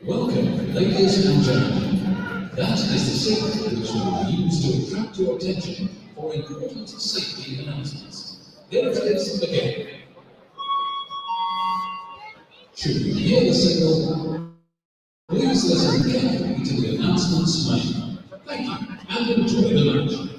Welcome, ladies and gentlemen. That is the signal which we will use to attract your attention for important safety announcements. Here it is again. Should you hear the signal, please listen carefully to the announcements made. Thank you, and enjoy the match.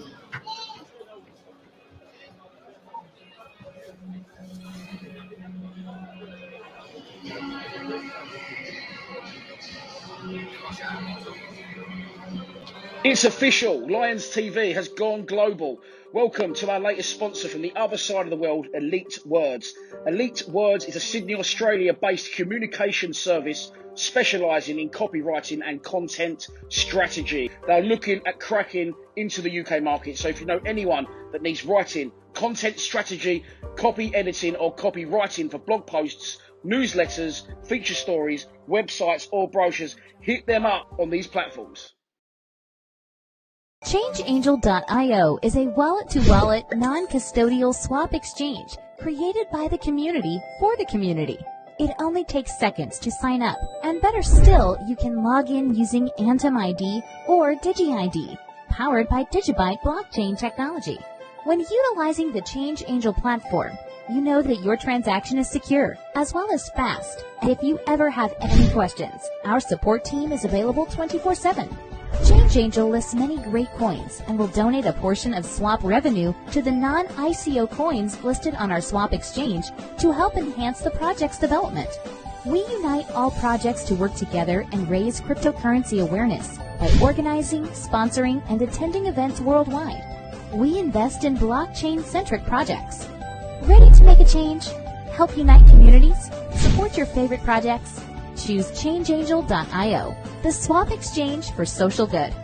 It's official, Lions TV has gone global. Welcome to our latest sponsor from the other side of the world, Elite Words. Elite Words is a Sydney, Australia-based communication service specialising in copywriting and content strategy. They're looking at cracking into the UK market. So if you know anyone that needs writing, content strategy, copy editing or copywriting for blog posts, newsletters, feature stories, websites or brochures, hit them up on these platforms. ChangeAngel.io is a wallet-to-wallet, non-custodial swap exchange created by the community for the community. It only takes seconds to sign up, and better still, you can log in using Atom ID or DigiID, powered by Digibyte blockchain technology. When utilizing the ChangeAngel platform, you know that your transaction is secure, as well as fast. And if you ever have any questions, our support team is available 24/7. ChangeAngel lists many great coins and will donate a portion of swap revenue to the non-ICO coins listed on our swap exchange to help enhance the project's development. We unite all projects to work together and raise cryptocurrency awareness by organizing, sponsoring, and attending events worldwide. We invest in blockchain-centric projects. Ready to make a change? Help unite communities? Support your favorite projects? Choose ChangeAngel.io, the swap exchange for social good.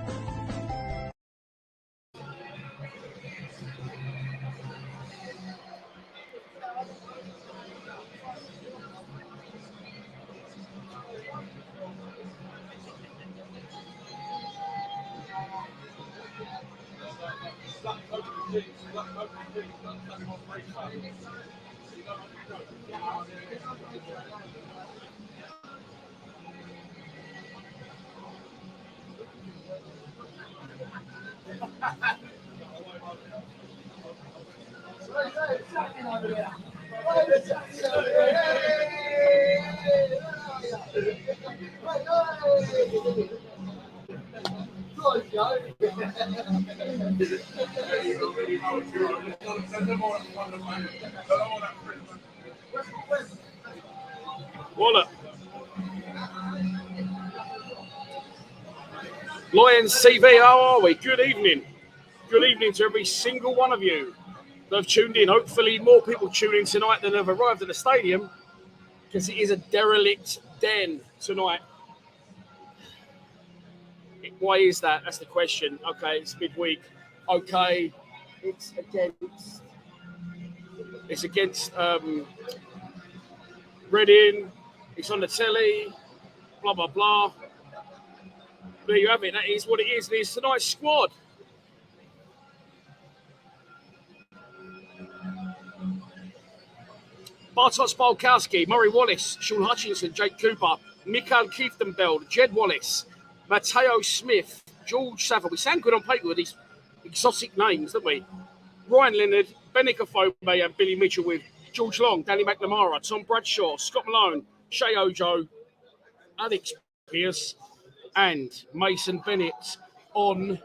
Wallet. Lions TV, how are we? Good evening. Good evening to every single one of you that have tuned in. Hopefully more people tune in tonight than have arrived at the stadium, because it is a derelict den tonight. Why is that? That's the question. Okay, it's midweek. Okay, it's against Reading. It's on the telly. Blah blah blah. There you have it. That is what it is. It's tonight's squad. Bartosz Balkowski, Murray Wallace, Sean Hutchinson, Jake Cooper, Mikael Kieftenbeld, Jed Wallace, Matteo Smith, George Saville. We sound good on paper with these exotic names, don't we? Ryan Leonard, Benica Fobe and Billy Mitchell with George Long, Danny McNamara, Tom Bradshaw, Scott Malone, Shay Ojo, Alex Pierce, and Mason Bennett on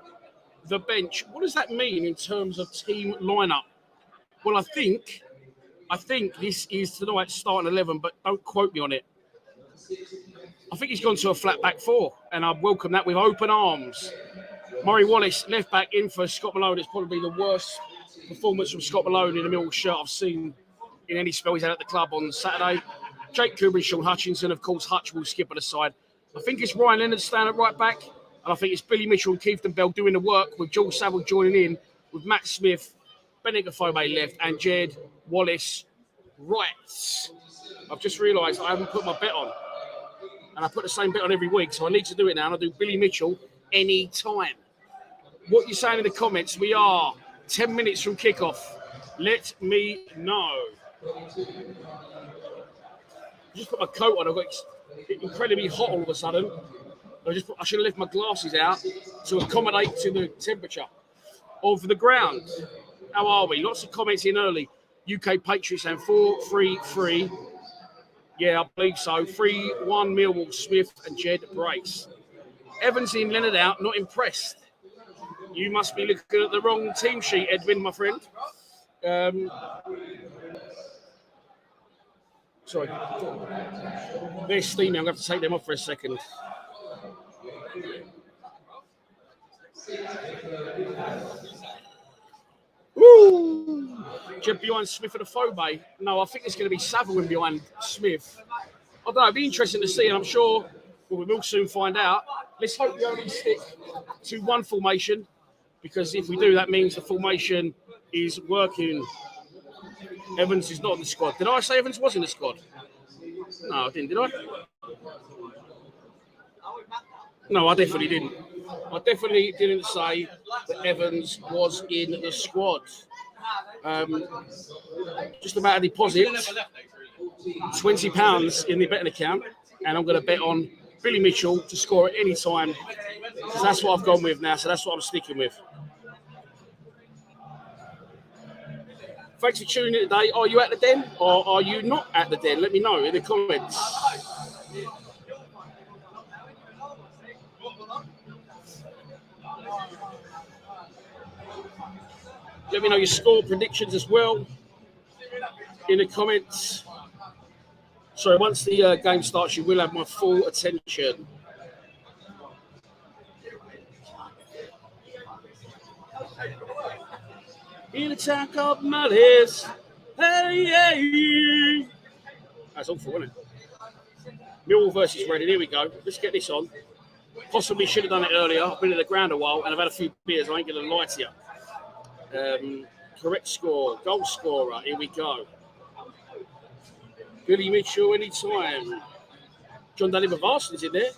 the bench. What does that mean in terms of team lineup? Well, I think this is tonight's starting 11, but don't quote me on it. I think he's gone to a flat back four, and I welcome that with open arms. Murray Wallace, left back in for Scott Malone. It's probably the worst performance from Scott Malone in a Millwall shirt I've seen in any spell he's had at the club on Saturday. Jake Cooper and Sean Hutchinson, of course, Hutch will skip at the side. I think it's Ryan Leonard staying at right back, and I think it's Billy Mitchell and Kieftenbeld doing the work, with George Saville joining in, with Matt Smith, Benica Fobe left, and Jed Wallace right. I've just realised I haven't put my bet on, and I put the same bet on every week, so I need to do it now, and I'll do Billy Mitchell any time. What you're saying in the comments, we are 10 minutes from kickoff. Let me know. just put my coat on. I got incredibly hot all of a sudden. I should have left my glasses out to accommodate to the temperature of the ground. How are we? Lots of comments in early. UK Patriots and 4-3-3. Yeah, I believe so. 3-1 Millwall, Smith and Jed Brace. Evans in, Leonard out. Not impressed. You must be looking at the wrong team sheet, Edwin, my friend. Sorry. They're steaming. I'm going to have to take them off for a second. Woo! Jed behind Smith at the Phobe. No, I think it's going to be Saville behind Smith. I don't know. It'd be interesting to see, and I'm sure we will soon find out. Let's hope we only stick to one formation, because if we do, that means the formation is working. Evans is not in the squad. Did I say Evans was in the squad? No, I didn't, did I? No, I definitely didn't. I definitely didn't say that Evans was in the squad. Just about a deposit, £20 in the betting account, and I'm going to bet on Billy Mitchell to score at any time, because that's what I've gone with now, so that's what I'm sticking with. Thanks for tuning in today. Are you at the den or are you not at the den? Let me know in the comments. Let me know your score predictions as well in the comments. So once the game starts, you will have my full attention. In a town called Mullis. Hey, hey. That's awful, isn't it? Millwall versus Reading. Here we go. Let's get this on. Possibly should have done it earlier. I've been in the ground a while and I've had a few beers. I ain't going to lie to you. Correct score. Goal scorer. Here we go. Billy Mitchell anytime. John Daniel Varson's in there.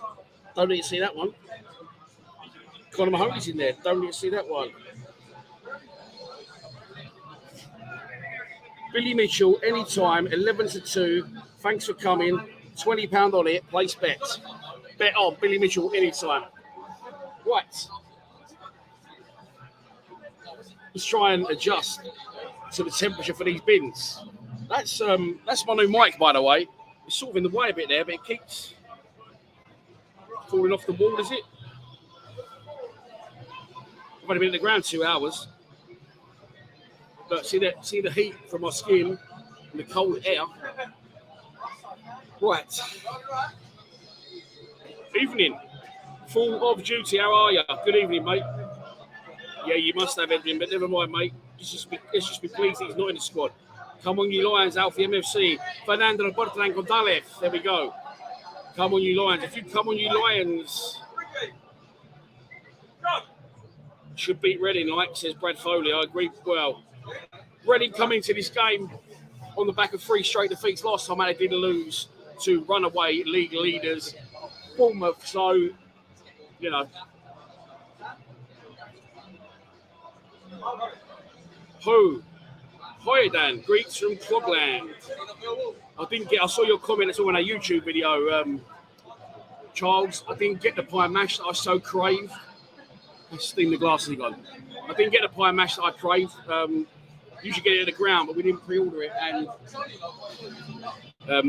Don't need to see that one. Conor Mahoney's in there. Don't need to see that one. Billy Mitchell anytime. 11-2. Thanks for coming. £20 on it. Place bet. Bet on Billy Mitchell anytime. Right. Let's try and adjust to the temperature for these bins. That's my new mic, by the way. It's sort of in the way a bit there, but it keeps falling off the wall, is it? I've only been in the ground 2 hours. But see the heat from my skin and the cold air. Right. Evening. Full of duty. How are you? Good evening, mate. Yeah, you must have, Edwin, but never mind, mate. Let's just be pleased he's not in the squad. Come on, you Lions, Alfie MFC. Fernando Bertrand Gonzalez. There we go. Come on, you Lions. If you come on, you Lions. Should beat Reading, like, says Brad Foley. I agree. Well, Reading come into this game on the back of 3 straight defeats. Last time they did lose to runaway league leaders, Bournemouth. So, you know. Who? Hoydan, Greeks from Clubland. I saw your comment on our YouTube video, Charles. I didn't get the pie mash that I so crave. I steam the glasses again. I didn't get the pie mash that I crave. Usually get it at the ground, but we didn't pre-order it, and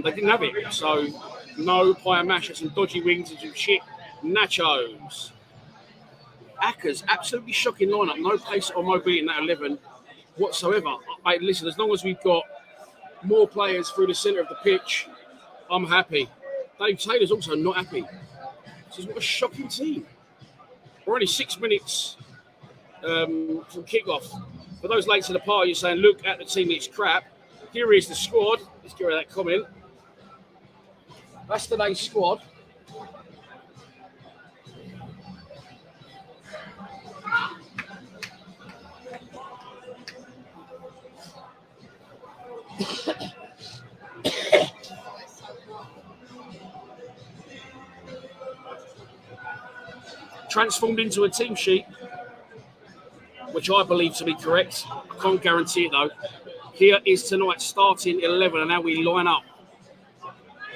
they didn't have it. So no pie and mash. Had some dodgy wings and some shit nachos. Acker's absolutely shocking lineup. No pace or mobility in that 11 whatsoever. Mate, listen, as long as we've got more players through the centre of the pitch, I'm happy. Dave Taylor's also not happy. This is what a shocking team. We're only 6 minutes from kickoff. For those late to the party, you're saying, look at the team, it's crap. Here is the squad. Let's get rid of that comment. That's today's squad. Transformed into a team sheet, which I believe to be correct. I can't guarantee it though. Here is tonight's starting 11 and how we line up.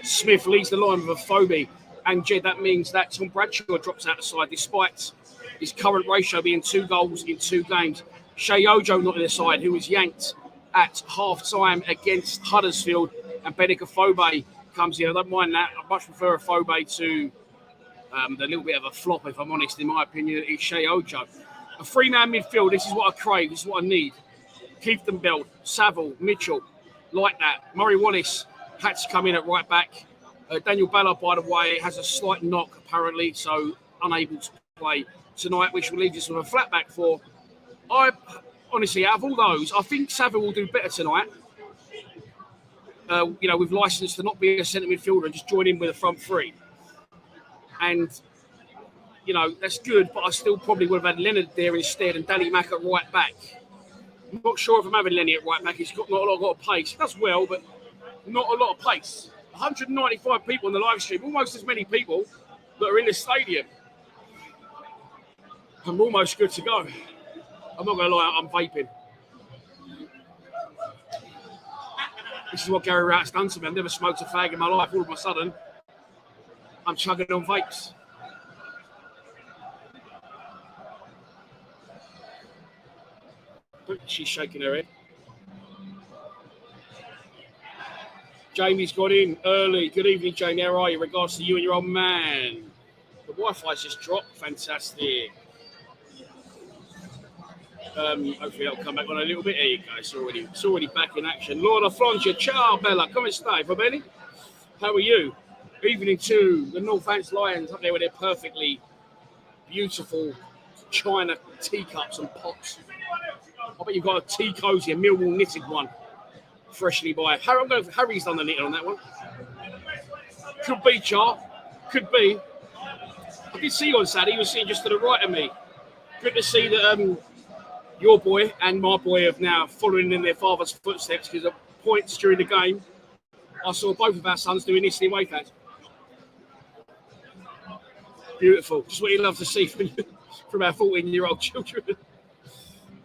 Smith leads the line with a phobie. And Jed, that means that Tom Bradshaw drops out the side despite his current ratio being 2 goals in 2 games. Shea Ojo not in the side, who was yanked at half-time against Huddersfield, and Benica Phobe comes in. I don't mind that. I much prefer a Phobe to the little bit of a flop, if I'm honest, in my opinion, is Shea Ojo. A 3-man midfield, this is what I crave, this is what I need. Keithdenbeld, Saville, Mitchell, like that. Murray Wallace had to come in at right back. Daniel Ballard, by the way, has a slight knock, apparently, so unable to play tonight, which will leave us with a flat back 4. I honestly, out of all those, I think Saville will do better tonight. With license to not be a centre midfielder and just join in with a front 3. And, that's good, but I still probably would have had Leonard there instead and Danny Mack at right back. I'm not sure if I'm having Lenny at right back. He's got not a lot of pace. He does well, but not a lot of pace. 195 people on the live stream, almost as many people that are in the stadium. I'm almost good to go. I'm not going to lie, I'm vaping. This is what Gary Rout's done to me. I've never smoked a fag in my life. All of a sudden, I'm chugging on vapes. She's shaking her head. Jamie's got in early. Good evening, Jamie. How are you? Regards to you and your old man. The Wi-Fi's just dropped. Fantastic. Hopefully that'll come back on a little bit. There you go. It's already back in action. Lord of Francia. Ciao, Bella. Come stai, va bene? How are you? Evening to the Northants Lions up there with their perfectly beautiful china teacups and pots. I bet you've got a tea cozy, a Millwall knitted one. Freshly by. I'm going for Harry's done the knitting on that one. Could be, Char. Could be. I did see you on Saturday. You were sitting just to the right of me. Good to see that your boy and my boy have now following in their father's footsteps, because at points during the game, I saw both of our sons doing this in Wayfans. Beautiful. Just what you love to see from our 14-year-old children.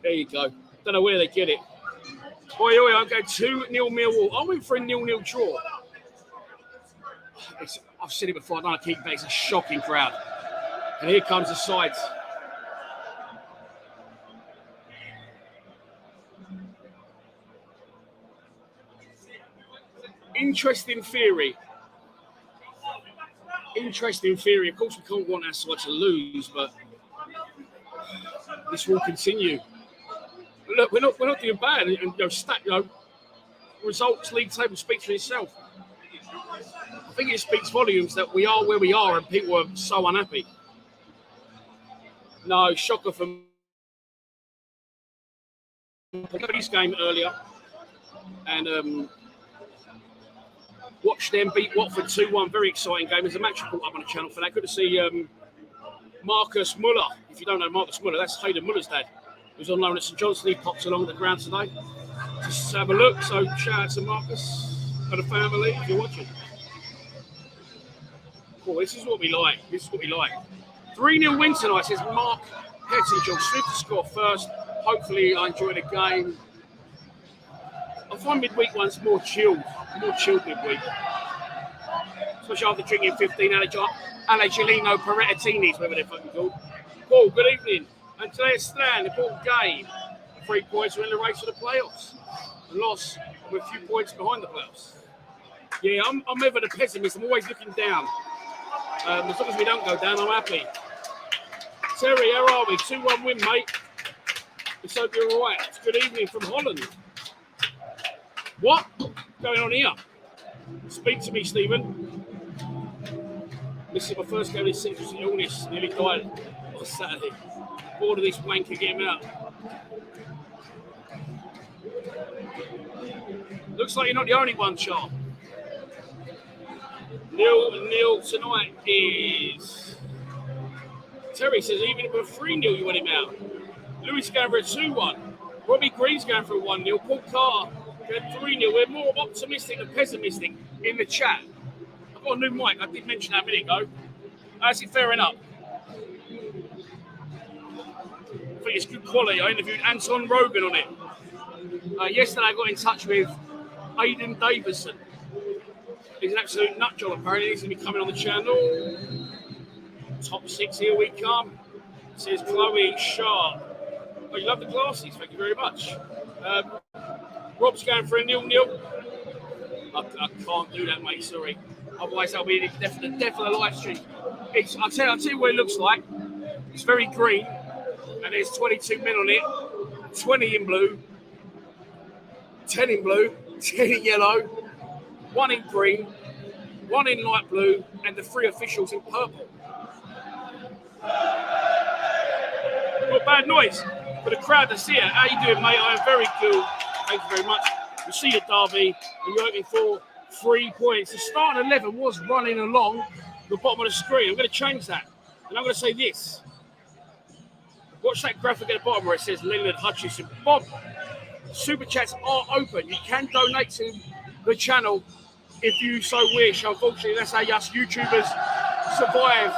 There you go. Don't know where they get it. Oi, I'm going 2-0 Millwall. I went for a 0-0 draw. I've said it before, I don't keep back. It's a shocking crowd. And here comes the sides. Interesting theory. Of course, we can't want our side to lose, but this will continue. Look, we're not doing bad, and results, league table speaks for itself. I think it speaks volumes that we are where we are, and people are so unhappy. No, shocker for this game earlier, and watched them beat Watford 2-1. Very exciting game. There's a match report up on the channel for that. Good to see Marcus Muller. If you don't know Marcus Muller, that's Hayden Muller's dad, who's on loan at St Johnstone. He popped along the ground today. Just have a look. So shout out to Marcus and the family if you're watching. Cool, this is what we like. 3-0 win tonight, says Mark Hettington. Smith to score first. Hopefully I enjoy the game. I find midweek ones more chilled midweek. Especially after drinking 15 Alegelino Perettinis, whatever they're fucking called. Paul, good evening. And today's stand, important game. 3 points, we're in the race for the playoffs. A loss, we're a few points behind the playoffs. Yeah, I'm ever the pessimist. I'm always looking down. As long as we don't go down, I'm happy. Terry, how are we? 2-1 win, mate. Let's hope you're all right. Good evening from Holland. What? Going on here? Speak to me, Stephen. This is my first game in 6 years of illness. Nearly died on Saturday. Bored of this wanker, get him out. Looks like you're not the only one, Char. 0-0 tonight is... Terry says even if we're 3-0, you want him out. Lewis going for a 2-1. Robbie Green's going for a 1-0. Paul Carr going 3-0. We're more optimistic than pessimistic in the chat. I've got a new mic. I did mention that a minute ago. Is it fair enough? I think it's good quality. I interviewed Anton Rogan on it. Yesterday I got in touch with Aidan Davison. He's an absolute nut job, apparently. He's going to be coming on the channel. Top 6, here we come. Says Chloe Sharp. Oh, you love the glasses. Thank you very much. Rob's going for a 0-0. I can't do that, mate. Sorry. Otherwise, that'll be the death of the live stream. I'll tell you what it looks like. It's very green, and there's 22 men on it. 20 in blue, 10 in blue, 10 in yellow, 1 in green, 1 in light blue, and the 3 officials in purple. Not bad noise for the crowd that's here. How you doing, mate? I am very good. Thank you very much. You see it, Derby, and you're hoping for 3 points. The starting 11 was running along the bottom of the screen. I'm going to change that, and I'm going to say this. Watch that graphic at the bottom where it says Leonard Hutchinson. Bob, super chats are open. You can donate to the channel if you so wish. Unfortunately, that's how us YouTubers survive.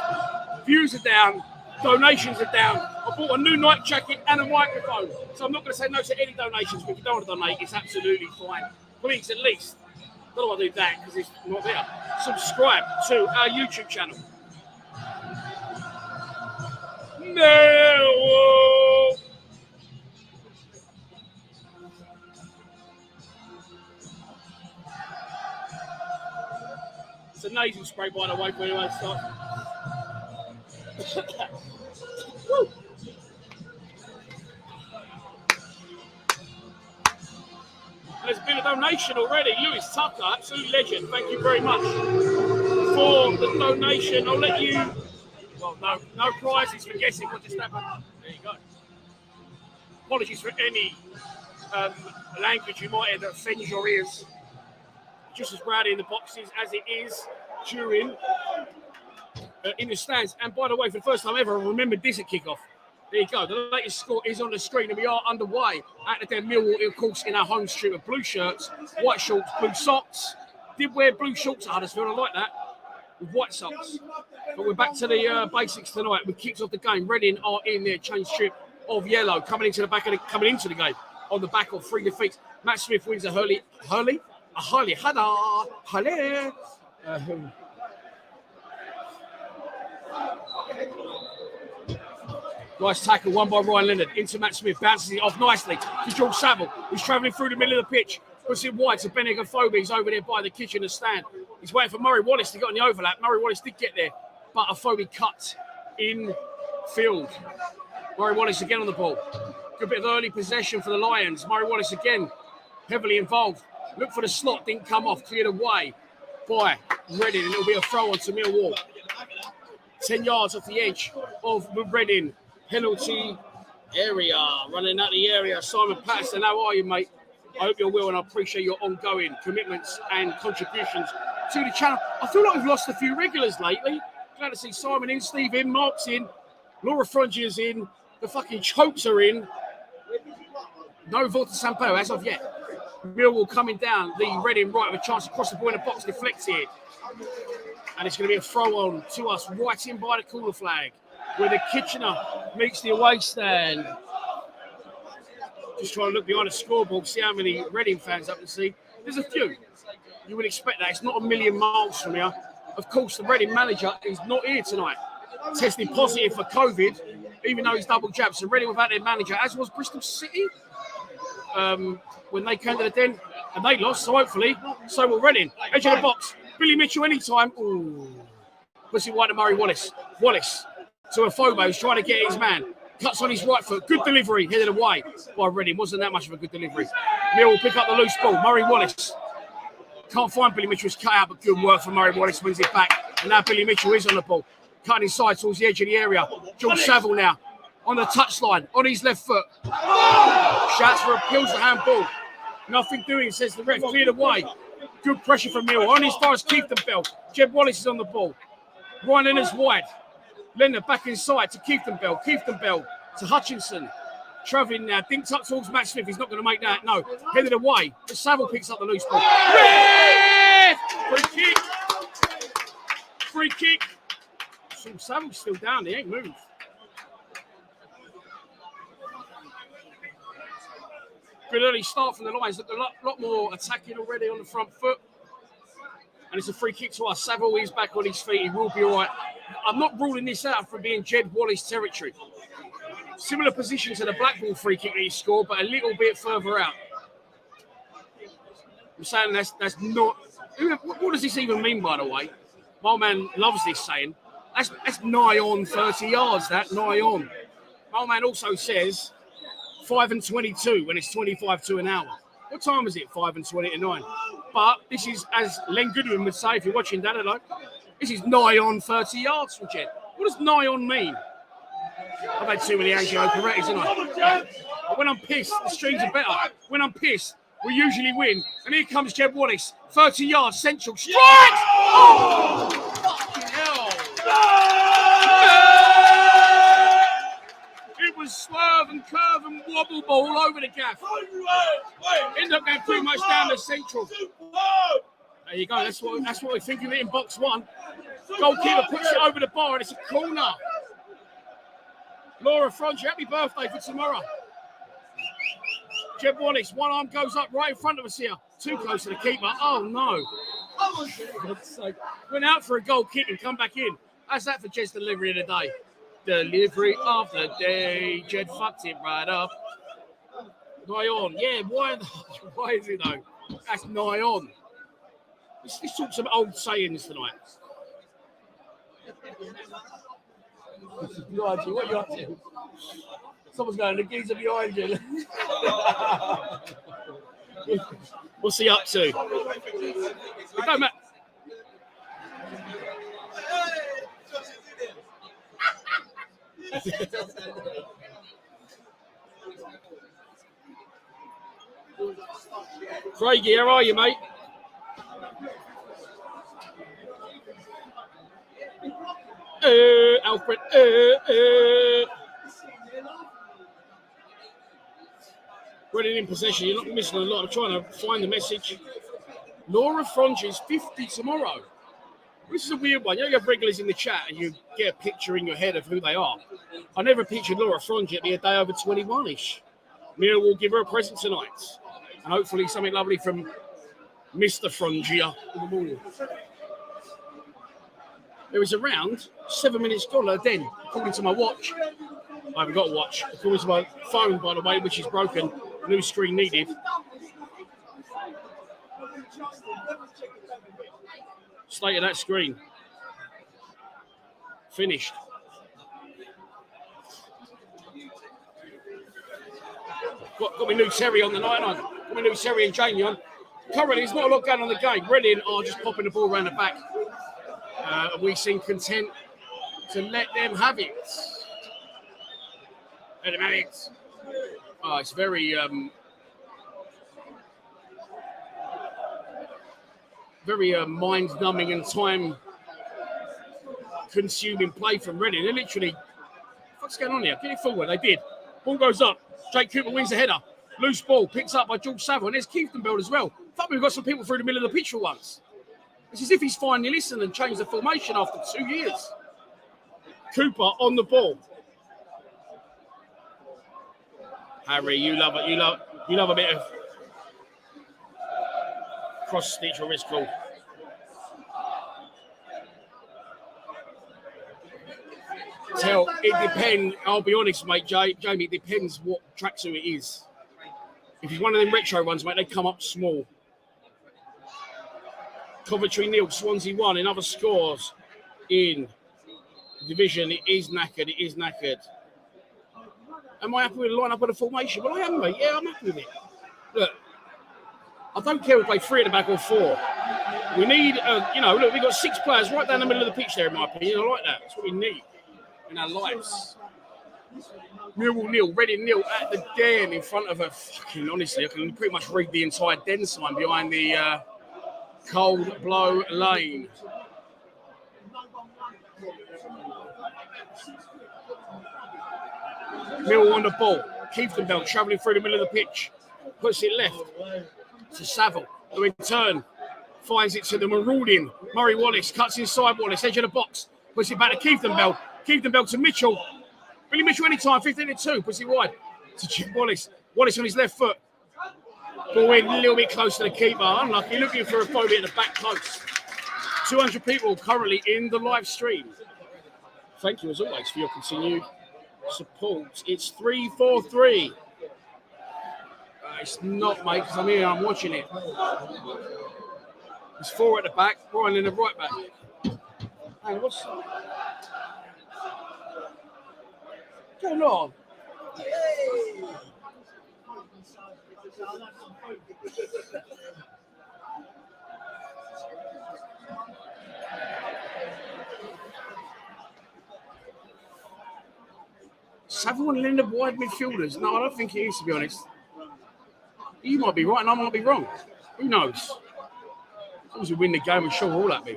Views are down, donations are down. I bought a new night jacket and a microphone, so I'm not going to say no to any donations. But if you don't want to donate, it's absolutely fine. Please, at least, I don't want to do that because it's not there. Subscribe to our YouTube channel. Millwall. It's a nasal spray, by the way, for anyone to start. There's been a donation already. Lewis Tucker, absolute legend. Thank you very much for the donation. I'll let you. Well, no prizes for guessing what just happened. There you go. Apologies for any language you might have that offends your ears. Just as rowdy in the boxes as it is during in the stands. And by the way, for the first time ever, I remembered this at kickoff. There you go. The latest score is on the screen, and we are underway at the Den Millwall, of course, in our home street of blue shirts, white shorts, blue socks. Did wear blue shorts at Huddersfield. I like that. With white socks. But we're back to the basics tonight. We kicked off the game. Reading are in their change strip of yellow, coming into the game on the back of 3 defeats. Matt Smith wins a Hurley. Nice tackle, won by Ryan Leonard. Into Matt Smith, bounces it off nicely to George Saville, who's travelling through the middle of the pitch. Puts it wide to Benig Afobe. He's over there by the Kitchener stand. He's waiting for Murray Wallace to get on the overlap. Murray Wallace did get there, but Afobe cut in field. Murray Wallace again on the ball. Good bit of early possession for the Lions. Murray Wallace again heavily involved. Look for the slot, didn't come off. Cleared away by Reading, and it'll be a throw on to Millwall. 10 yards off the edge of the Reading penalty area. Running out the area, Simon Patterson. How are you, mate? I hope you're well, and I appreciate your ongoing commitments and contributions to the channel. I feel like we've lost a few regulars lately. Glad to see Simon in, Steve in, Mark's in, Laura Frongia's in, the fucking Chokes are in. No Volta Sampo as of yet. Millwall coming down the Reading right with a chance to cross the ball in the box, deflected. And it's going to be a throw on to us right in by the corner flag where the Kitchener meets the away stand. Just trying to look behind the scoreboard, see how many Reading fans I can see. There's a few. You would expect that. It's not a million miles from here. Of course, the Reading manager is not here tonight. Testing positive for COVID, even though he's double jabbed. So Reading without their manager, as was Bristol City, when they came to the Den and they lost. So hopefully, so will Reading. Edge of the box. Billy Mitchell anytime. Ooh. Puts it wide to Murray Wallace. Wallace to Afobe, who's trying to get his man. Cuts on his right foot. Good delivery. Headed away by Reading. Wasn't that much of a good delivery. Mill will pick up the loose ball. Murray Wallace. Can't find Billy Mitchell's cut out, but good work for Murray Wallace. Wins it back. And now Billy Mitchell is on the ball. Cutting inside towards the edge of the area. George Saville now on the touchline. On his left foot. Shouts for appeals to handball. Nothing doing, says the ref. Cleared away. Good pressure from Mill. On as far as Keithenbell. Jeb Wallace is on the ball. Ryan Leonard's wide. Leonard back inside to Keithenbell. Keithenbell to Hutchinson. Travelling now. Dinks up towards Matt Smith. He's not going to make that. No. Headed away. But Saville picks up the loose ball. Free kick. Free kick. So Saville's still down. He ain't moved. Good early start from the Lions. Look a lot more attacking already on the front foot. And it's a free kick to us. Saville is back on his feet. He will be all right. I'm not ruling this out from being Jed Wallace territory. Similar position to the Blackpool free kick that he scored, but a little bit further out. I'm saying that's not... What does this even mean, by the way? My man loves this saying. That's nigh on 30 yards, that, nigh on. My man also says 5 and 22 when it's 25 to an hour. What time is it? 5 and 20 to 9. But this is, as Len Goodwin would say, if you're watching that, this is nigh on 30 yards from Jed. What does nigh on mean? I've had too many Angio Perettis, haven't I? But when I'm pissed, the streams are better. When I'm pissed, we usually win. And here comes Jed Wallace, 30 yards, central, strike! Oh! Fucking hell! It was swerve and curve and wobble ball all over the gaff. Ended up going pretty much down the central. There you go. That's what we think of it in box one. Goalkeeper puts it over the bar and it's a corner. Laura Franchi, happy birthday for tomorrow. Jed Wallace, one arm goes up right in front of us here. Too close to the keeper. Oh no. Went out for a goal kick and come back in. How's that for Jed's delivery of the day? Delivery of the day. Jed fucked it right up. Nigh on. Yeah, why is it though? That's nigh on. Let's talk some old sayings tonight. What are you up to? Someone's going, the geezer behind you. What's he up to? Go, Matt. Craigie, how are you, mate? Alfred. Running in possession, you're not missing a lot. I'm trying to find the message. Laura Franchi's 50 tomorrow. This is a weird one. You have regulars in the chat and you get a picture in your head of who they are. I never pictured Laura Franchi to be a day over 21-ish. Millwall will give her a present tonight. And hopefully something lovely from Mr. Frangia in the morning. There is around 7 minutes gone then, according to my watch. I haven't got a watch. According to my phone, by the way, which is broken. New screen needed. State of that screen. Finished. Got my new Terry on the night on. Got my new Terry and Jamie on. Currently, there's not a lot going on in the game. Reading are just popping the ball around the back. We seem content to let them have it. Let them have it. Oh, it's very, very mind-numbing and time-consuming play from Reading. They literally, what's going on here? Get it forward. They did. Ball goes up. Jake Cooper wins the header. Loose ball picked up by George Saville. And there's Keithenbeld as well. I thought we've got some people through the middle of the pitch for once. It's as if he's finally listened and changed the formation after 2 years. Cooper on the ball. Harry, you love it. You love a bit of cross stitch or wrist call. It depends. I'll be honest, mate, Jamie. It depends what tracksuit it is. If it's one of them retro ones, mate, they come up small. Coventry 0, Swansea 1. In other scores in the division, it is knackered. It is knackered. Am I happy with the line-up of the formation? Well, I am, mate. Yeah, I'm happy with it. Look, I don't care if we play 3 at the back or 4. We need, look, we've got 6 players right down the middle of the pitch there, in my opinion. I like that. That's what we need in our lives. Millwall 0, Reading 0 at the den in front of a fucking, honestly, I can pretty much read the entire den sign behind the cold blow lane. Millwall on the ball. Keithenbeld travelling through the middle of the pitch. Puts it left to Saville, who in turn finds it to the marauding Murray Wallace. Cuts inside Wallace, edge of the box. Puts it back to Keithenbeld. Keithenbeld to Mitchell. Billy Mitchell anytime, 15-2. Puts it wide to Jim Wallace. Wallace on his left foot. Ball in a little bit close to the keeper. Unlucky, looking for a bogey at the back post. 200 people currently in the live stream. Thank you as always for your continued support. It's 3-4-3. It's not, mate, because I'm here, I'm watching it. There's 4 at the back, Brian in the right back. Hey, what's going on? Saville and Linda wide midfielders? No, I don't think it is, to be honest. You might be right and I might be wrong. Who knows? As long as we win the game, we're sure all that be.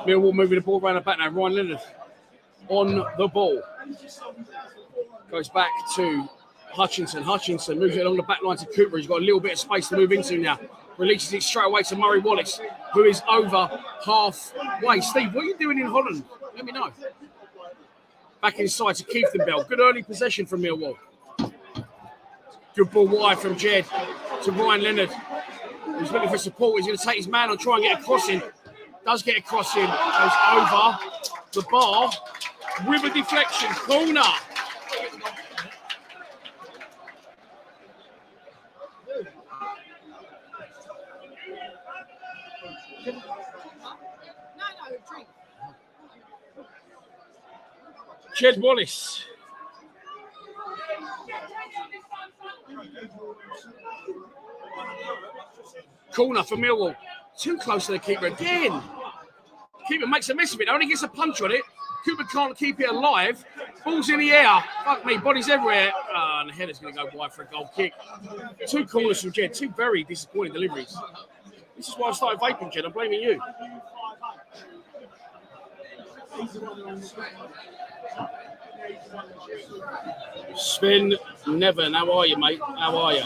Millwall moving the ball around the back now. Ryan Leonard on the ball. Goes back to Hutchinson. Hutchinson moves it along the back line to Cooper. He's got a little bit of space to move into now. Releases it straight away to Murray Wallace, who is over halfway. Steve, what are you doing in Holland? Let me know. Back inside to Keithenbell. Good early possession from Millwall. Good ball wide from Jed to Ryan Leonard. He's looking for support. He's going to take his man on, try and get a crossing. Does get a crossing. Goes over the bar with a deflection. Corner. Jed Wallace. Corner for Millwall. Too close to the keeper again. Keeper makes a mess of it. Only gets a punch on it. Cooper can't keep it alive. Ball's in the air. Fuck me, bodies everywhere. And the header's going to go wide for a goal kick. 2 corners from Jed. 2 very disappointing deliveries. This is why I started vaping, Jed. I'm blaming you. Sven Nevin, how are you, mate? How are you?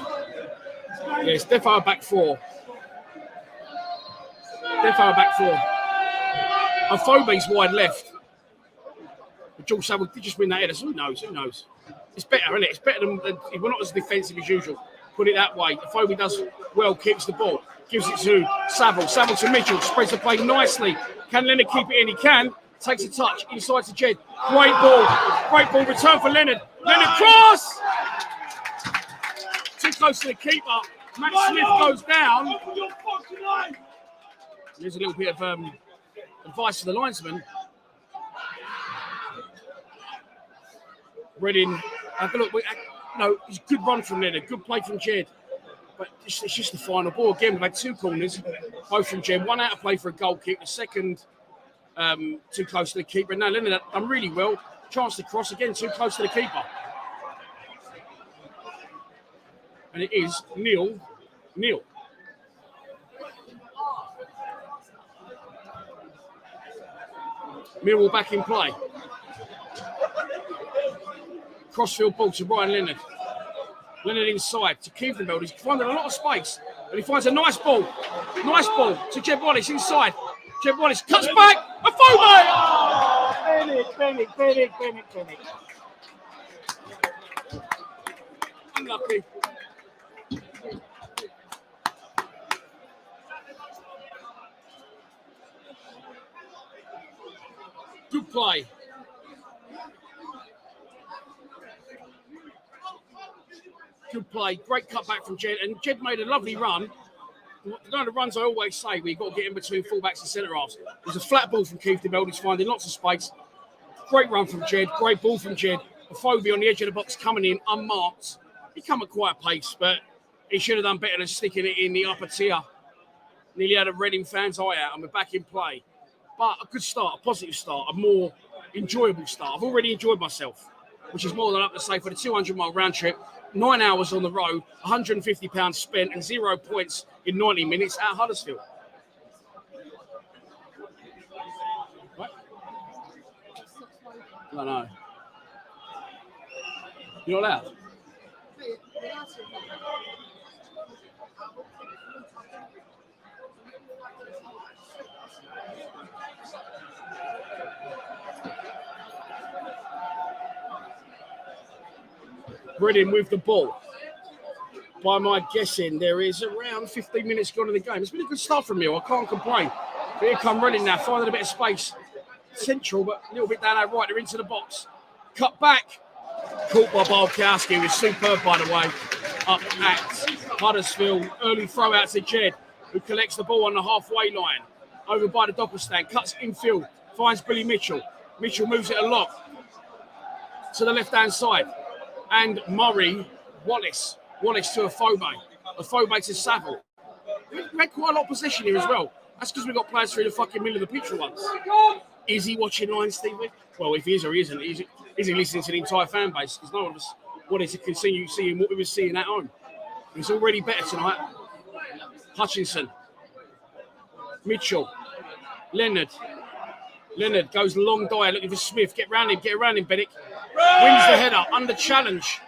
Yes, Defo back 4. Defo back 4. And Phobe's wide left. But George Saville did just win that header, so who knows? Who knows? It's better, isn't it? It's better than we're not as defensive as usual. Put it that way. Phobe does well, keeps the ball, gives it to Saville. Saville to Mitchell, spreads the play nicely. Can Leonard keep it in? He can. Takes a touch inside to Jed. Great ball. Great ball. Return for Leonard. Leonard cross! Too close to the keeper. Matt Smith goes down. There's a little bit of advice to the linesman. Reading. Look, it's a good run from Leonard. Good play from Jed. But it's just the final ball. Again, we've had 2 corners, both from Jed. One out of play for a goal kick. The second, too close to the keeper. And now Leonard done really well. Chance to cross again, too close to the keeper. And it is 0-0. Millwall back in play. Crossfield ball to Ryan Leonard. Leonard inside to Keithenbell. He's finding a lot of space. And he finds a nice ball. Nice ball to Jed Wallace inside. Jed Wallace cuts back. A Phobe! Bennett. Unlucky. Good play. Good play. Great cutback from Jed. And Jed made a lovely run. One of the runs I always say, where you've got to get in between fullbacks and centre-halves. There's a flat ball from Keithenbell. He's finding lots of space. Great run from Jed. Great ball from Jed. A Phobe on the edge of the box coming in, unmarked. He come at quite a pace, but he should have done better than sticking it in the upper tier. Nearly had a Reading fan's eye out, and we're back in play. But a good start, a positive start, a more enjoyable start. I've already enjoyed myself, which is more than up to say for the 200-mile round trip. 9 hours on the road, £150 spent, and 0 points in 90 minutes at Huddersfield. What? No. You're not allowed? Reading with the ball. By my guessing, there is around 15 minutes gone in the game. It's been a good start from Mill. I can't complain. But here come Reading now, finding a bit of space. Central, but a little bit down our right. They're into the box. Cut back. Caught by Barkowski, who was superb, by the way, up at Huddersfield. Early throw out to Jed, who collects the ball on the halfway line. Over by the doppel stand, cuts infield, finds Billy Mitchell. Mitchell moves it a lot to the left-hand side. And Murray, Wallace to Afobe to Saville. We had quite a lot of possession here as well. That's because we've got players through the fucking middle of the pitch for once. Is he watching line, Stevie? Well, if he is or he isn't, is he listening to the entire fan base? Because no one of us wanted to continue seeing what we were seeing at home. It's already better tonight. Hutchinson. Mitchell. Leonard goes long dive looking for Smith. Get around him, Bennett. Wins the header, under challenge.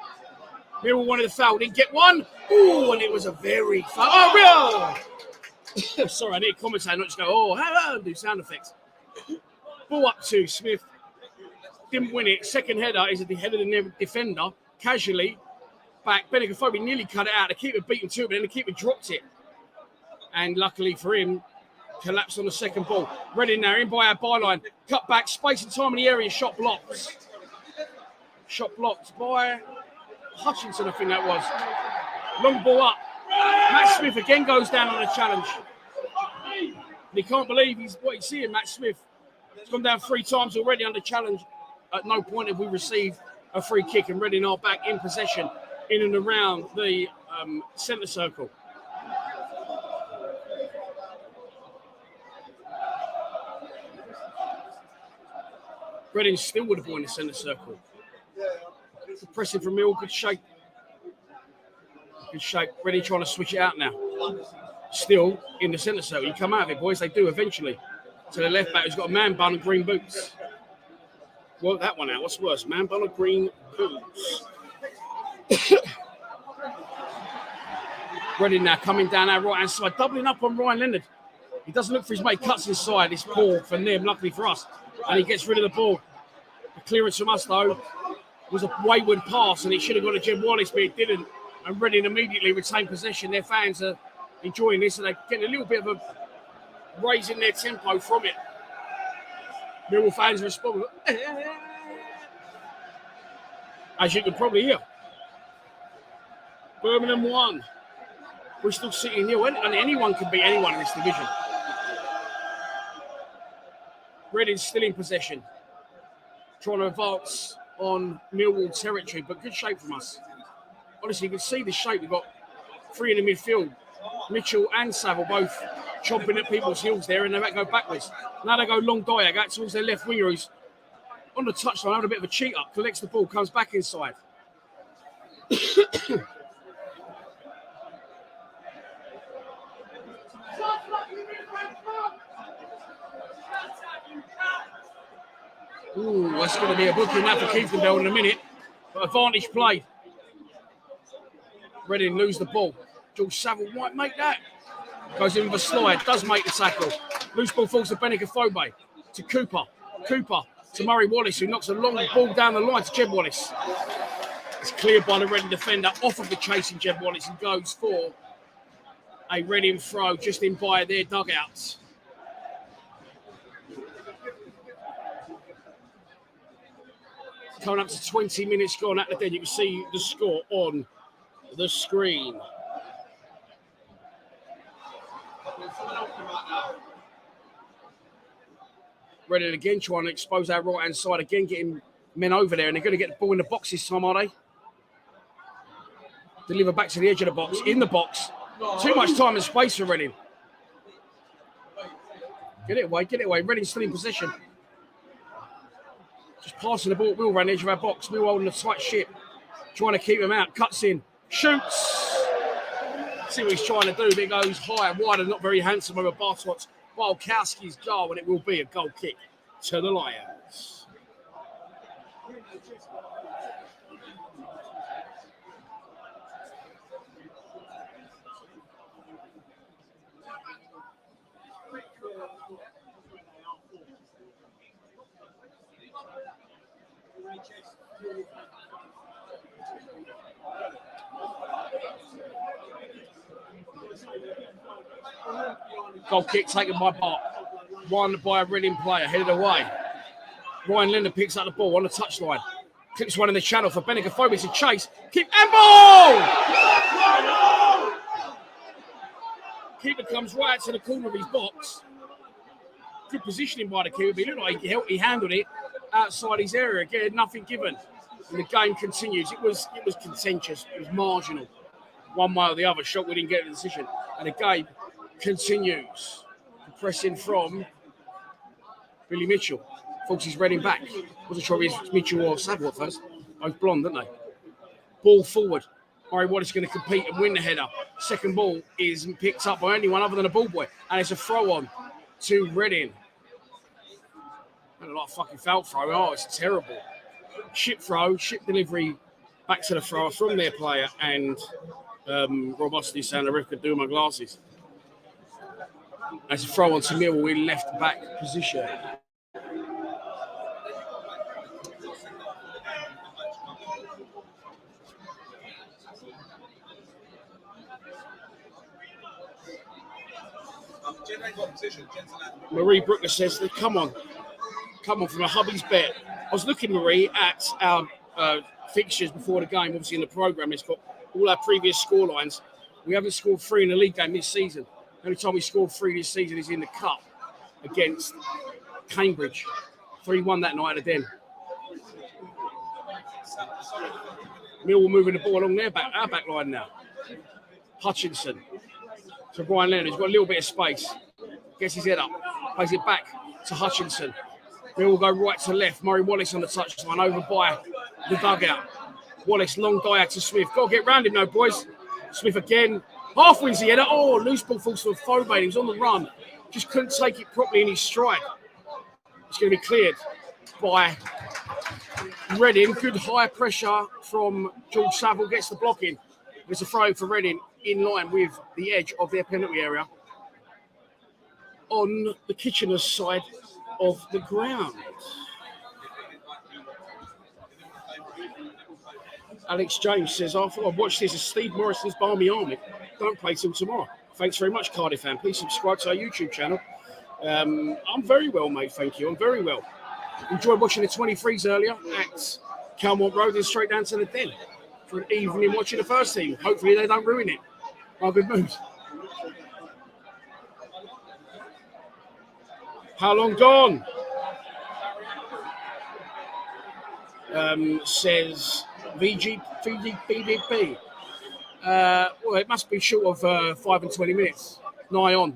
Millwall wanted the foul, didn't get one. Ooh, and it was a very foul. Oh, real! Sorry, I need a commentator, not just go, oh, hello, and do sound effects. Ball up to Smith. Didn't win it. Second header is at the head of the defender. Casually back. Benicophobe nearly cut it out. The keeper beat him to it, but then the keeper dropped it. And luckily for him, collapsed on the second ball. Reading now in by our byline. Cut back. Space and time in the area. Shot blocked. Shot blocked by Hutchinson, I think that was. Long ball up. Matt Smith again goes down on a challenge. And he can't believe what he's seeing, Matt Smith. He's gone down 3 times already under challenge. At no point have we received a free kick, and Reading are back in possession in and around the centre circle. Reading still with the ball in the centre circle. Pressing from Mill, good shape. Good shape. Reading trying to switch it out now. Still in the centre circle. You come out of it, boys. They do eventually. To the left back, who's got a man bun and green boots. Work that one out. What's worse? Man bun or green boots? Reading now coming down our right hand side, doubling up on Ryan Leonard. He doesn't look for his mate, cuts inside. It's poor for Nim, luckily for us. And he gets rid of the ball. The clearance from us, though, was a wayward pass, and it should have gone to Jed Wallace, but it didn't. And Reading immediately retained possession. Their fans are enjoying this, and they're getting a little bit of a raising their tempo from it. Millwall fans respond. As you can probably hear. Birmingham 1. Bristol City 0. And anyone can beat anyone in this division. Reading still in possession. Trying to advance on Millwall territory, but good shape from us. Honestly, you can see the shape. We've got 3 in the midfield. Mitchell and Saville both chomping at people's heels there, and they might go backwards. Now they go long diag out towards their left winger, who's on the touchline, having a bit of a cheat up, collects the ball, comes back inside. Ooh, that's going to be a booking that for Keithenbell in a minute. But advantage played. Reading lose the ball. George Saville might make that. Goes in with a slide, does make the tackle. Loose ball falls to Benicophobe, to Cooper. Cooper to Murray Wallace, who knocks a long ball down the line to Jed Wallace. It's cleared by the Reading defender off of the chasing Jed Wallace and goes for a Reading throw just in by their dugouts. Coming up to 20 minutes gone at the dead. You can see the score on the screen. Reading again, trying to expose our right-hand side again, getting men over there, and they're going to get the ball in the box this time, are they? Deliver back to the edge of the box, in the box. Too much time and space for Reading. Get it away. Reading still in possession. Just passing the ball at Will around the edge of our box. Will holding a tight ship, trying to keep him out. Cuts in, shoots. See what he's trying to do. It goes high and wide and not very handsome over Bartwat's Wildkowski's goal, and it will be a goal kick to the Lions. Goal kick taken by Bart. Won by a Reading player, headed away. Ryan Leonard picks up the ball on the touchline. Clips one in the channel for Benicophobic to chase. Keep and ball! Keeper comes right to the corner of his box. Good positioning by the keeper, but he looked like he handled it outside his area. Again, nothing given. And the game continues. It was contentious. It was marginal. One way or the other. Shocked we didn't get the decision. And the game continues. The pressing from Billy Mitchell. Forces Reading back. Wasn't sure if it's Mitchell or Saville at first. Both blonde, didn't they? Ball forward. Murray Wallace is going to compete and win the header. Second ball is picked up by anyone other than a ball boy. And it's a throw on to Reading. And a lot of fucking foul throw. Oh, it's terrible. Ship throw, ship delivery back to the thrower from their player. And Rob Austin saying the ref could do my glasses. That's a throw on to Millwall in left back position. Marie Brooker says, come on from a hubby's bet. I was looking, Marie, at our fixtures before the game. Obviously in the programme, it's got all our previous score lines. We haven't scored 3 in the league game this season. The only time we scored 3 this season is in the Cup against Cambridge. 3-1 that night at the Den. Millwall moving the ball along our back line now. Hutchinson to Brian Leonard. He's got a little bit of space. Gets his head up. Plays it back to Hutchinson. Millwall go right to left. Murray Wallace on the touchline over by the dugout. Wallace, long diag to Smith. Got to get round him though, boys. Smith again. Half wins the header. Oh, loose ball falls to a Phobate. He was on the run. Just couldn't take it properly in his stride. It's going to be cleared by Reading. Good high pressure from George Saville. Gets the block in. There's a throw for Reading in line with the edge of their penalty area on the Kitchener's side of the ground. Alex James says, I thought I'd watch this as Steve Morrison's Barmy Army. Don't play till tomorrow. Thanks very much, Cardiff fan. Please subscribe to our YouTube channel. I'm very well, mate. Thank you. I'm very well. Enjoyed watching the 23s earlier at Calmont Road and straight down to the Den for an evening watching the first team. Hopefully they don't ruin it. Oh, good mood. How long gone? Says VGBDP. Well, it must be short of 5 and 20 minutes. Nigh on.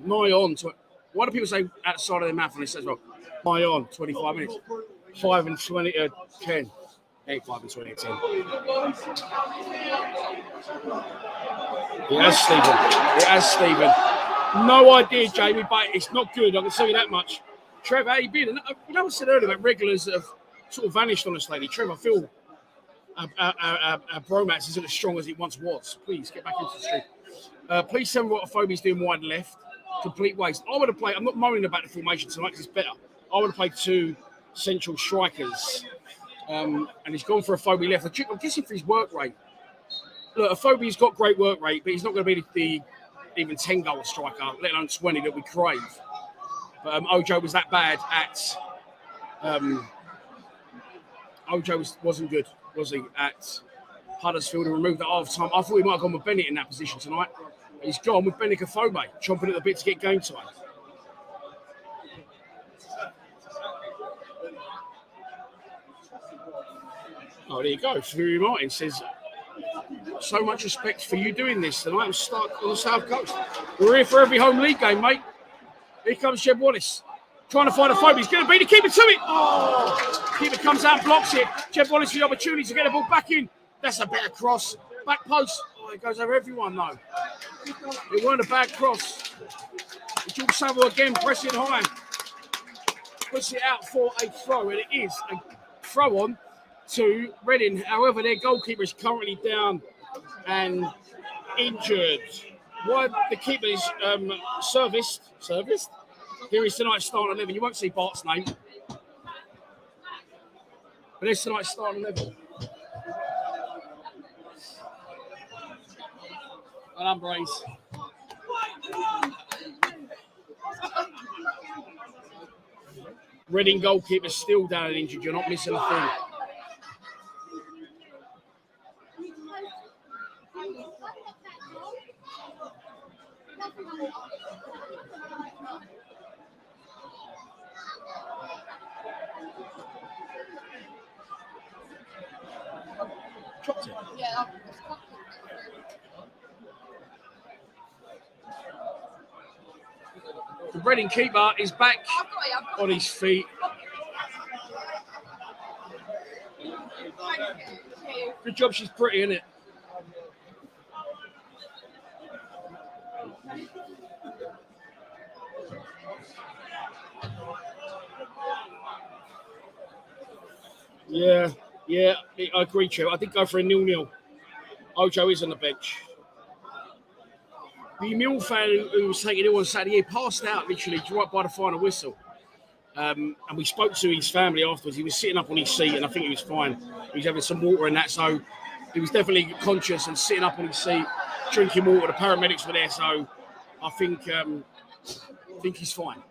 Why do people say outside of their mouth when it says, well, nigh on, 25 minutes? 5 and 20, 10. 8, 5 and 20, 10. It has, Stephen. No idea, Jamie, but it's not good. I can tell you that much. Trevor, how you been? You know what I said earlier about regulars that have sort of vanished on us lately. Trevor, I feel our bromance isn't as strong as it once was. Please, get back into the street. Please tell me what Phobe's doing wide left. Complete waste. I would have played, I'm not moaning about the formation tonight because it's better. I would have played 2 central strikers. And he's gone for a Phobe left. I'm guessing for his work rate. Look, a Phobe's got great work rate, but he's not going to be the even 10-goal striker, let alone 20 that we crave. But Ojo was that bad at... Ojo wasn't good, was he, at Huddersfield and removed that half-time. I thought he might have gone with Bennett in that position tonight. He's gone with Benicophobic, chomping at the bit to get game time. Oh, there you go. Fury Martin says, so much respect for you doing this tonight. I'm stuck on the South Coast. We're here for every home league game, mate. Here comes Jeb Wallace. Trying to find a Phobe. He's going to beat the keeper to it. Oh, keeper comes out and blocks it. Jeb Wallace with the opportunity to get the ball back in. That's a better cross. Back post. Oh, it goes over everyone, though. It weren't a bad cross. George Saville again pressing high. Puts it out for a throw, and it is a throw on to Reading. However, their goalkeeper is currently down and injured. Why the keeper is serviced? Here is tonight's starting 11. You won't see Bart's name. But there's tonight's starting 11. Well done, Brace. Reading goalkeeper still down and injured. You're not missing a thing. Dropped it. Yeah. The Reading keeper is back on his feet. Good job, she's pretty, isn't it? Yeah, I agree, Joe. I did go for a 0-0. Ojo is on the bench. The Mill fan who was taking it on Saturday, he passed out literally right by the final whistle. And we spoke to his family afterwards. He was sitting up on his seat, and I think he was fine. He was having some water and that, so he was definitely conscious and sitting up on his seat, drinking water. The paramedics were there, so I think he's fine.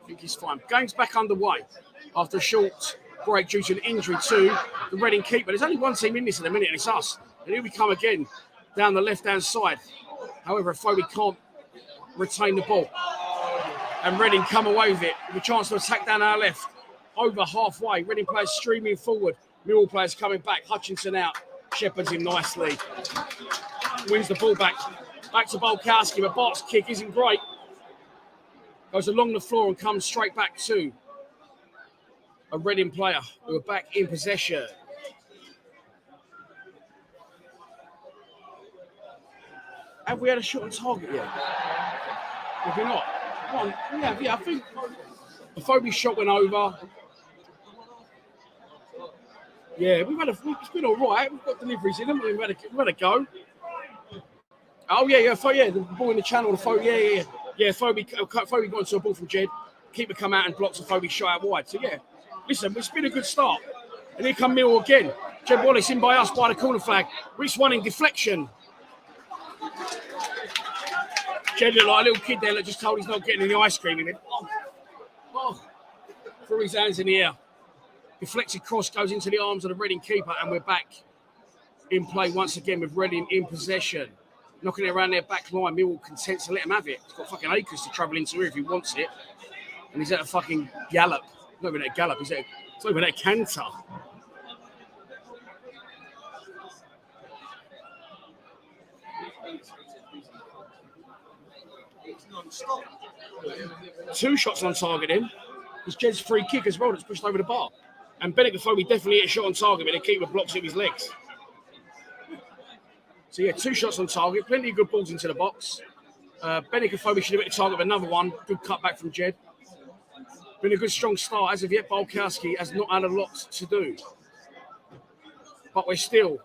Game's back underway after a short break due to an injury to the Reading keeper. There's only one team in this in a minute, and it's us. And here we come again down the left-hand side. However, Foley can't retain the ball. And Reading come away with it with a chance to attack down our left. Over halfway, Reading players streaming forward. Millwall players coming back. Hutchinson out. Shepherds him nicely. Wins the ball back. Back to Bolkowski, but Bart's kick isn't great. Goes along the floor and comes straight back to a Reading player who are back in possession. Have we had a shot on target yet? Have we not? Well, yeah, I think the Phobie shot went over. Yeah, it's been all right. We've got deliveries in them. We've had a go. Oh, yeah, the ball in the channel. Yeah, Phobie got into a ball from Jed. Keeper come out and blocks a Phobie shot out wide. So, yeah, listen, it's been a good start. And here come Millwall again. Jed Wallace in by us by the corner flag. Reached one in deflection. Jed looked like a little kid there that just told he's not getting any ice cream. He went, threw his hands in the air. Deflected cross goes into the arms of the Reading keeper, and we're back in play once again with Reading in possession. Knocking it around their back line. Millwall content to let him have it. He's got fucking acres to travel into here if he wants it. And he's at a fucking gallop. Not even at a gallop, it's not even at a canter. Two shots on target in. It's Jed's free kick as well that's pushed over the bar. And Bennett Foley definitely hit a shot on target, but the keeper blocks it with his legs. So yeah, two shots on target, plenty of good balls into the box. Bennett Foley should have hit the target with another one. Good cutback from Jed. Been a good strong start. As of yet, Bolkowski has not had a lot to do. But we're still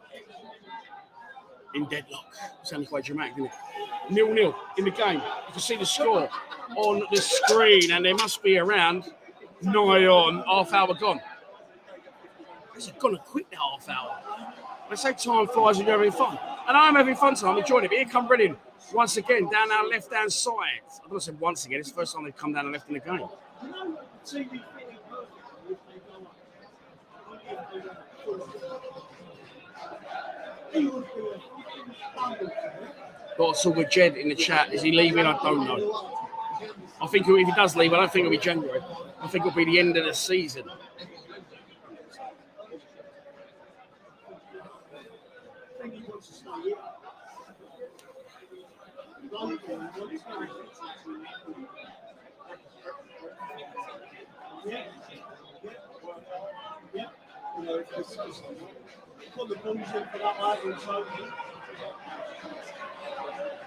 in deadlock. Sounds quite dramatic, doesn't it? 0-0 in the game. You can see the score on the screen, and there must be around nigh on half hour gone. It's gone quick now, half hour. I say time flies when you're having fun. And I'm having fun tonight. I'm enjoying it. But here come Reading once again down our left-hand side. I don't want to say once again. It's the first time they've come down the left in the game. Got to talk with Jed in the chat. Is he leaving? I don't know. I think if he does leave, I don't think it'll be January. I think it'll be the end of the season.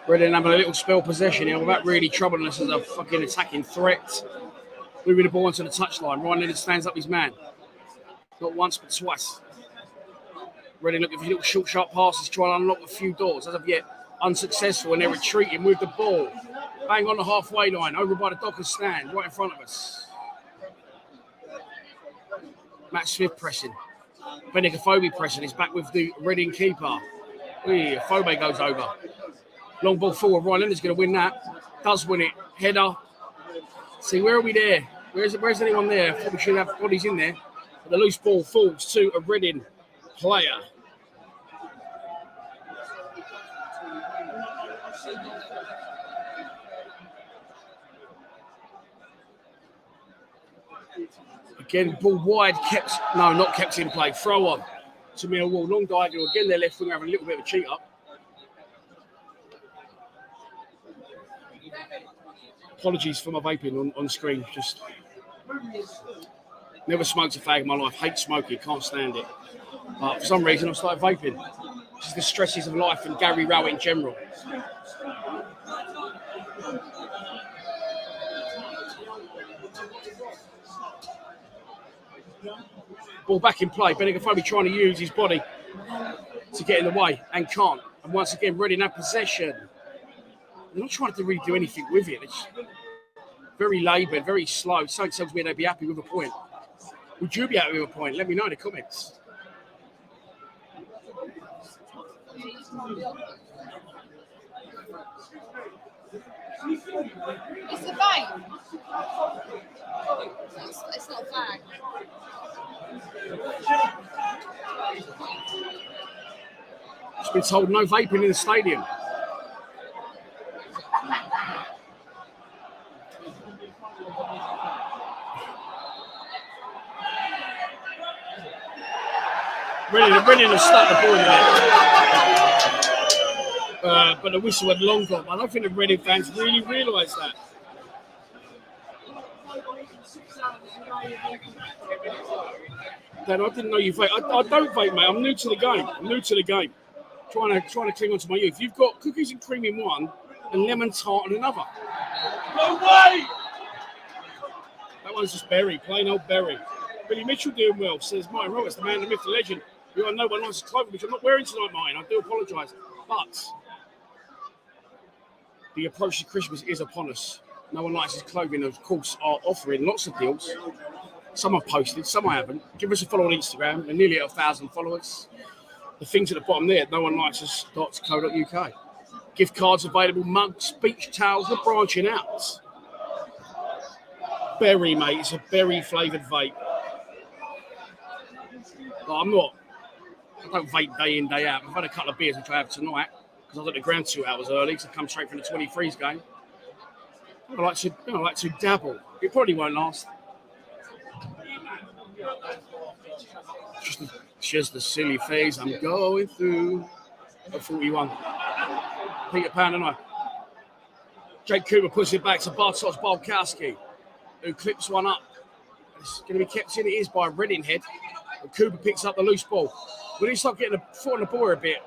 Reading having a little spell possession here without really troubling us as a fucking attacking threat. Moving the ball onto the touchline. Ryan Leonard stands up his man. Not once, but twice. Reading looking for little short, sharp passes, trying to unlock a few doors. As of yet, unsuccessful, and they're retreating with the ball. Bang on the halfway line, over by the Dockers stand, right in front of us. Matt Smith pressing. Benicophobe pressing. He's back with the Reading keeper. Phobe goes over. Long ball forward. Ryan Leonard's going to win that. Does win it. Header. See, where are we there? Where's anyone there? Probably should have bodies in there. But the loose ball falls to a Reading player. Again, ball wide, not kept in play. Throw on to Millwall. Long diagonal. Again, their left winger having a little bit of a cheat up. Apologies for my vaping on screen. Just never smoked a fag in my life. Hate smoking. Can't stand it. But for some reason, I've started vaping. Just the stresses of life and Gary Rowe in general. Ball back in play. Benigafobi trying to use his body to get in the way and can't. And once again, Reading have possession. They're not trying to really do anything with it. It's very laboured, very slow. Something tells me they'd be happy with a point. Would you be happy with a point? Let me know in the comments. It's a vape. It's not a fag. Just been told no vaping in the stadium. Reading has stuck the ball in there. But the whistle had long gone. I don't think the Reading fans really realise that. Dad, I didn't know you vape. I don't vape, mate. I'm new to the game. Trying to cling on to my youth. You've got cookies and cream in one and lemon tart in another. No way! That one's just berry, plain old berry. Billy Mitchell doing well, says Martin Roberts, the man, the myth, the legend. You are no one likes clothing, which I'm not wearing tonight, Martin. I do apologise. But the approach to Christmas is upon us. No one likes his clothing, of course, are offering lots of deals. Some I've posted, some I haven't. Give us a follow on Instagram. We're nearly at 1,000 followers. The things at the bottom there, no one likes us.co.uk. Gift cards available, mugs, beach towels, we're branching out. Berry, mate, it's a berry flavoured vape. But I don't vape day in, day out. I've had a couple of beers, which I have tonight, because I was at the ground 2 hours early, so I come straight from the 23s game. I like to dabble. It probably won't last. Just the silly phase I'm going through at 41. Peter Pan and I. Jake Cooper puts it back to Bartosz Balkowski, who clips one up. It's going to be kept in. It is by Reading head. But Cooper picks up the loose ball. When he start getting the foot on the ball a bit,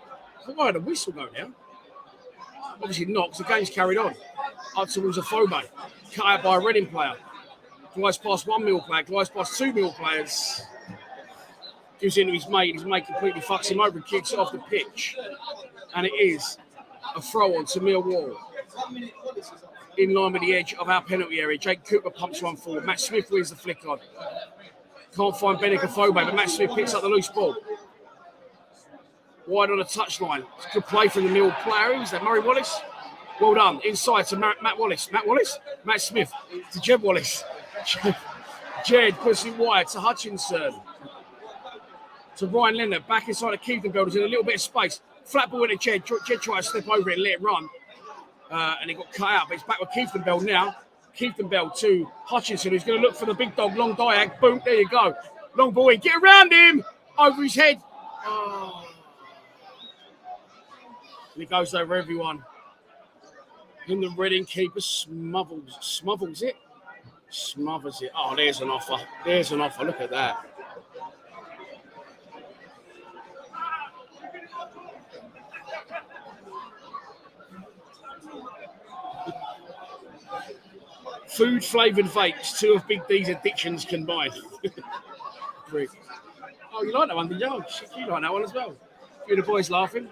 I thought I had a whistle go now. Obviously not, because the game's carried on. Up towards a Fobe. Cut out by a Reading player. Glides past 1 Mill player, glides past 2 Mill players. Gives into his mate completely fucks him over and kicks it off the pitch. And it is a throw on to Millwall. In line with the edge of our penalty area. Jake Cooper pumps one forward. Matt Smith wins the flick on. Can't find Benigafobi, but Matt Smith picks up the loose ball. Wide on the touchline. It's a good play from the Mill player. Who's that? Murray Wallace? Well done. Inside to Matt Wallace. Matt Smith to Jed Wallace. Jed puts it wide to Hutchinson. To Ryan Leonard. Back inside of Keith Builders in a little bit of space. Flat ball into Jed. Jed tried to step over it and let it run. And it got cut out. But it's back with Keithenbell now. Keithenbell to Hutchinson, who's going to look for the big dog. Long diag. Boom. There you go. Long ball in. Get around him. Over his head. Oh. And it goes over everyone. And the Reading keeper smothers it. Oh, there's an offer. Look at that. Food flavoured vapes, 2 of Big D's addictions combined. Oh, you like that one, did you? You like that one as well. You the boys laughing?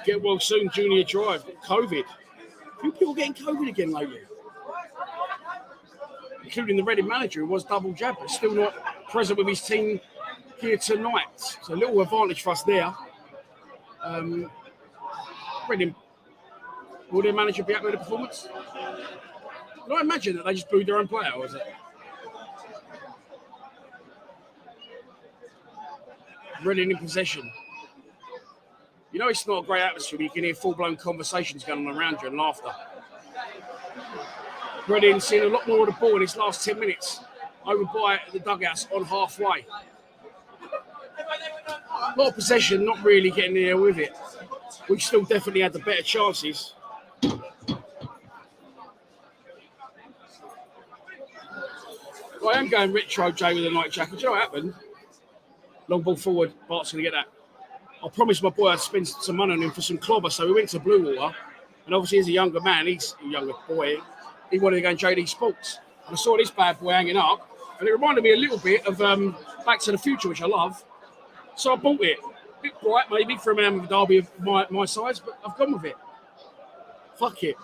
Get well soon, Junior Drive. COVID. Few people getting COVID again lately. Including the Reading manager, who was double jabbed, but still not present with his team here tonight. So a little advantage for us there. Reading, will their manager be happy with the performance? Can I imagine that they just booed their own player, or is it? Reading in possession. You know it's not a great atmosphere, but you can hear full-blown conversations going on around you and laughter. Reading seen a lot more of the ball in his last 10 minutes over by the dugouts on halfway. A lot of possession, not really getting there with it. We still definitely had the better chances. Well, I am going retro Jay with a night jacket. Do you know what happened? Long ball forward, Bart's going to get that. I promised my boy I'd spend some money on him for some clobber, so we went to Blue Water. And obviously, he's a younger man, he's a younger boy. He wanted to go and JD Sports. And I saw this bad boy hanging up, and it reminded me a little bit of Back to the Future, which I love. So I bought it. A bit bright, maybe, for a man with a derby of my size, but I've gone with it. Fuck it.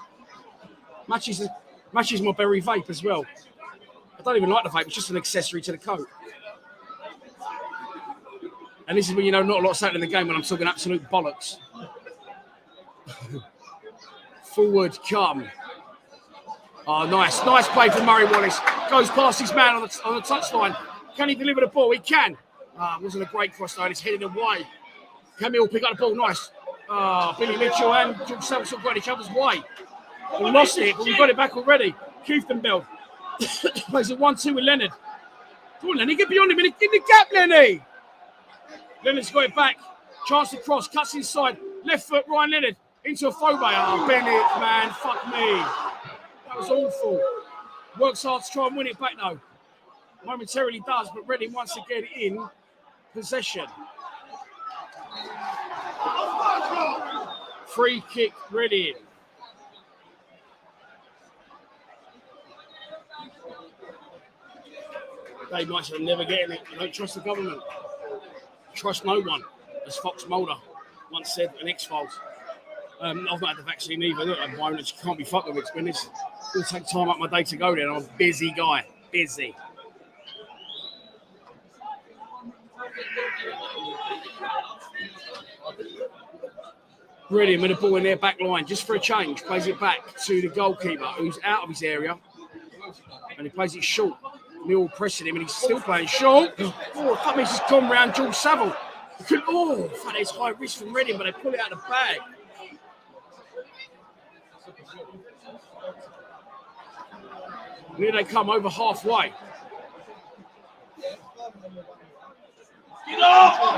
Matches my berry vape as well. I don't even like the vape, it's just an accessory to the coat. And this is when you know not a lot's happening in the game when I'm talking absolute bollocks. Forward come. Oh, nice play from Murray Wallace. Goes past his man on the touchline. Can he deliver the ball? He can. It wasn't a great cross though, and it's headed away. Camille pick up the ball, nice. Billy Mitchell and George Selson got each other's way. We lost it, but we got it back already. Kieftenbeld plays it 1-2 with Leonard. Come on, Lenny, get beyond him in the gap, Lenny. Leonard's got it back. Chance to cross, cuts inside. Left foot, Ryan Leonard into a Phobe. Oh, Bennett, man, fuck me. That was awful. Works hard to try and win it back, though. Momentarily does, but Reading once again in possession. Free kick, Reading. Dave might say, I'm never getting it. I don't trust the government. Trust no one, as Fox Mulder once said in X-Files. I've not had the vaccine either. Look, at the moment, it can't be fucked with it. It's going to take time out my day to go there, and I'm a busy guy. Busy. Brilliant with the ball in their back line, just for a change. Plays it back to the goalkeeper, who's out of his area, and he plays it short. Millwall pressing him, and he's still playing short. Oh, fuck me, he's just gone round George Saville. Oh, fuck, it's high risk from Reading, but they pull it out of the bag. And here they come over halfway. They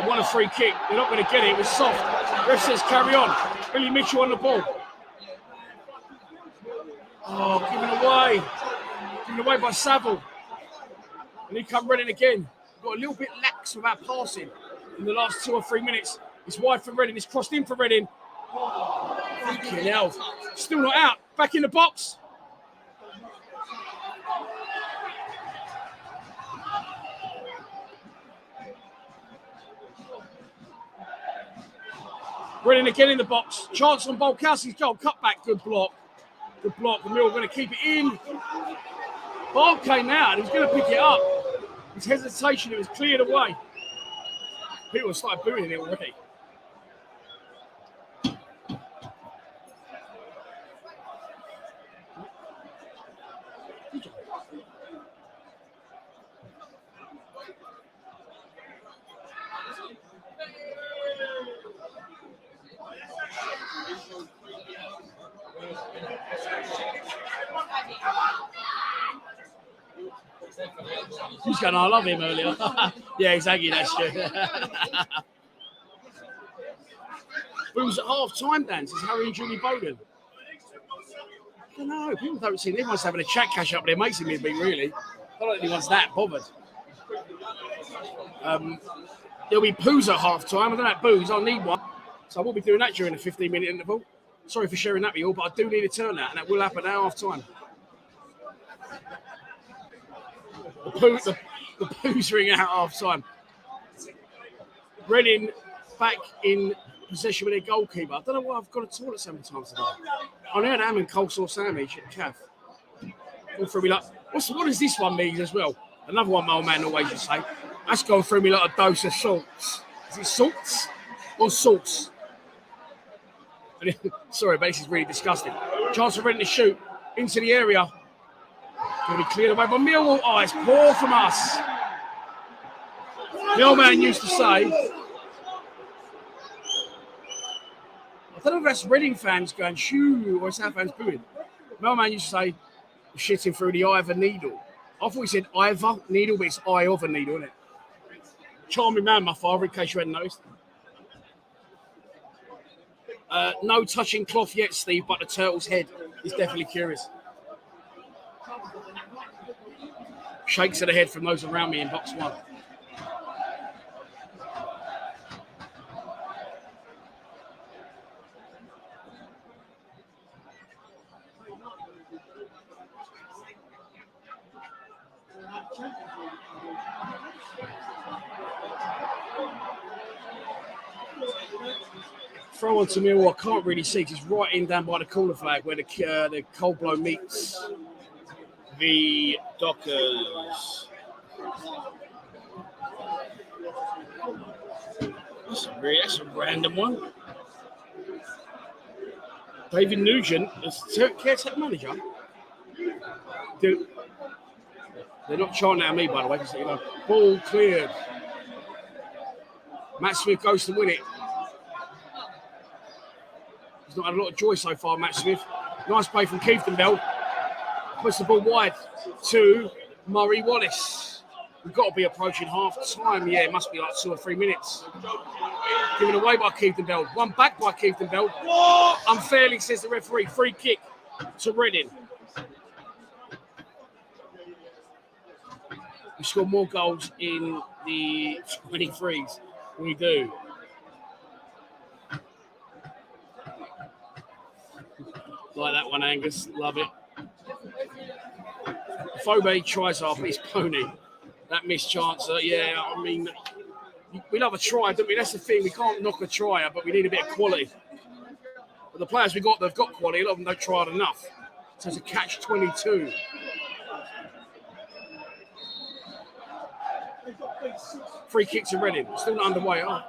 want a free kick. They're not going to get it. It was soft. Ref says carry on. Billy Mitchell on the ball. Oh, given away. Given away by Saville. And he come running again. Got a little bit lax with our passing in the last 2 or 3 minutes. It's wide for Reading. It's crossed in for Reading. Fucking hell. Still not out. Back in the box. Reading again in the box. Chance on Bolkowski's goal. Cut back. Good block. Good block. The Mill going to keep it in. Ball came out. He was going to pick it up. His hesitation, it was cleared away. People started booing it already. He's going, I love him earlier. Yeah, exactly, that's true. Who's at half-time, Dan? Says Harry and Julie Bowden. I don't know. People don't see everyone's having a chat cash up with their mates in midweek, really. I don't think anyone's that bothered. There'll be poos at half-time. I don't have booze. I'll need one. So I will be doing that during the 15-minute interval. Sorry for sharing that with you all, but I do need a turnout, and that will happen at half-time. The poos ring out half-time. Reading back in possession with their goalkeeper. I don't know why I've got a toilet so many times today. I had ham and coleslaw sandwich at the cafe. All through me like, what does this one mean as well? Another one my old man always used to say. That's gone through me like a dose of salts. Is it salts or salts? Sorry, but this is really disgusting. Chance for Reading to shoot into the area. Going to be cleared away by Millwall. Oh, it's poor from us. The old man used to say, I don't know if that's Reading fans going shoo or South fans booing. The old man used to say, shitting through the eye of a needle. I thought he said either needle, but it's eye of a needle, isn't it? Charming man, my father, in case you hadn't noticed. No touching cloth yet, Steve, but the turtle's head is definitely curious. Shakes of the head from those around me in box one. Throw on to Millwall. I can't really see because it's right in down by the corner flag where the cold blow meets the Dockers. That's a random one. David Nugent, as caretaker manager. They're not chanting at me, by the way. Just, ball cleared. Matt Smith goes to win it. He's not had a lot of joy so far, Matt Smith. Nice play from Keithenbeld. Puts the ball wide to Murray Wallace. We've got to be approaching half time. Yeah, it must be like 2 or 3 minutes. Given away by Keithenbeld. One back by Keithenbeld. Unfairly, says the referee. Free kick to Reading. We score more goals in the 23s. We do. Like that one, Angus. Love it. Phobe tries off his pony. That missed chance. Yeah, I mean, we love a try, don't we? That's the thing. We can't knock a tryer, but we need a bit of quality. But the players we got, they've got quality. A lot of them don't try it enough. So it's a catch-22. Free kick to Reading. Still not underway. Oh,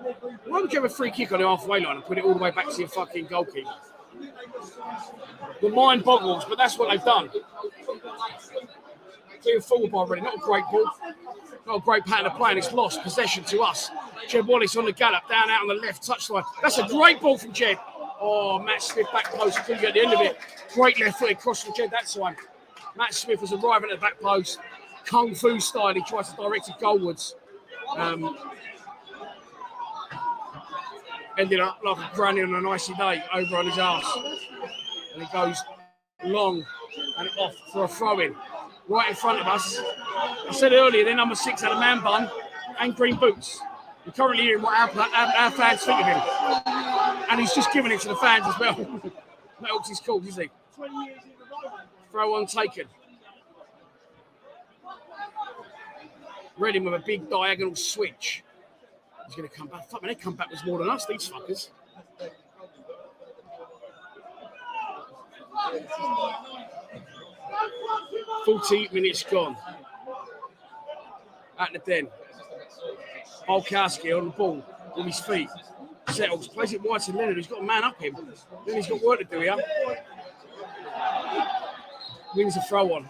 why would you have a free kick on the halfway line and put it all the way back to your fucking goalkeeper? The mind boggles, but that's what they've done. Clear forward by Reading. Not a great ball. Not a great pattern of play, and it's lost possession to us. Jed Wallace on the gallop, down out on the left touchline. That's a great ball from Jed. Oh, Matt Smith back post. Couldn't get the end of it. Great left-footed cross from Jed that time. Matt Smith was arriving at the back post. Kung Fu style. He tries to direct it goalwards. Ended up like a granny on an icy day over on his arse. And it goes long and off for a throw-in. Right in front of us. I said earlier, they're number 6 had a man bun and green boots. We're currently hearing what our fans think of him. And he's just giving it to the fans as well. That helps his cause, is he? Throw on taken. Reading with a big diagonal switch. He's going to come back. Fuck, man, they come back with more than us, these fuckers. $40 minutes gone. At the den. Olkowski on the ball with his feet. Settles, plays it wide to Leonard, who's got a man up him. Then he's got work to do here. Wins a throw on.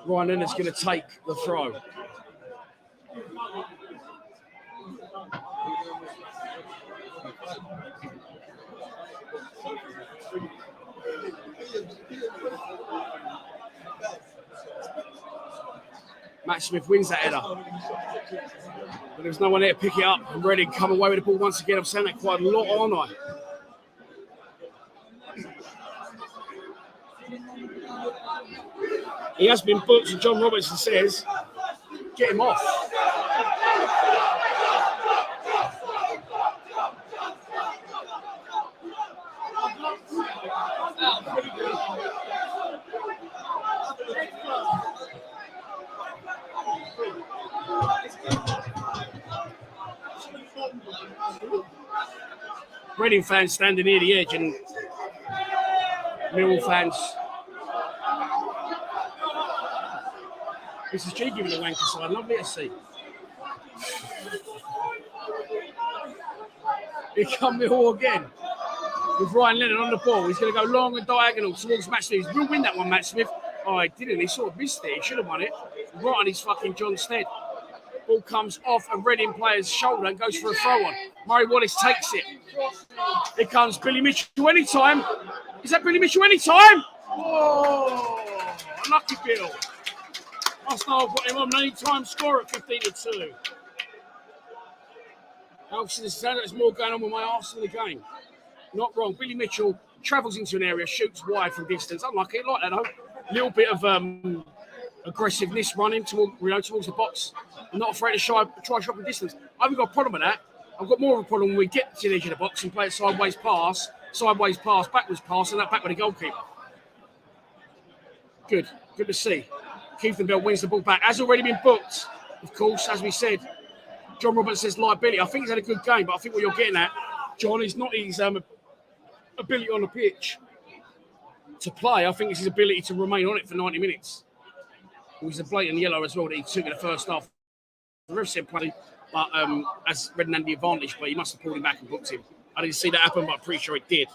Ryan Leonard's going to take the throw. Matt Smith wins that header. But there's no one there to pick it up. And Reading come away with the ball once again. I'm saying that quite a lot, aren't I? He has been booked, and John Robertson says, get him off. Reading fans standing near the edge, and Millwall fans. This is G giving the wanker side. Lovely to see. Here come Millwall again. With Ryan Lennon on the ball. He's going to go long and diagonal towards Matt Smith. He'll win that one, Matt Smith. Oh, he didn't. He sort of missed it. He should have won it. Right on his fucking John Stead. Ball comes off a Reading player's shoulder and goes for a throw on. Murray Wallace takes it. Here comes Billy Mitchell anytime. Is that Billy Mitchell anytime? Oh, unlucky Bill. Arsenal got him on an anytime score at 15-2. Obviously, there's more going on with my Arsenal game. Not wrong. Billy Mitchell travels into an area, shoots wide from distance. Unlucky, like that though. Little bit of aggressiveness running towards the box. I'm not afraid to try shot from distance. I haven't got a problem with that. I've got more of a problem when we get to the edge of the box and play a sideways pass, backwards pass, and that back with the goalkeeper. Good to see. Keithenbell wins the ball back. Has already been booked, of course, as we said. John Roberts says liability. I think he's had a good game, but I think what you're getting at, John, is not his ability on the pitch to play. I think it's his ability to remain on it for 90 minutes. It was a blatant yellow as well that he took in the first half. The ref said play, but as Redden had the advantage, but he must have pulled him back and booked him. I didn't see that happen, but I'm pretty sure it did.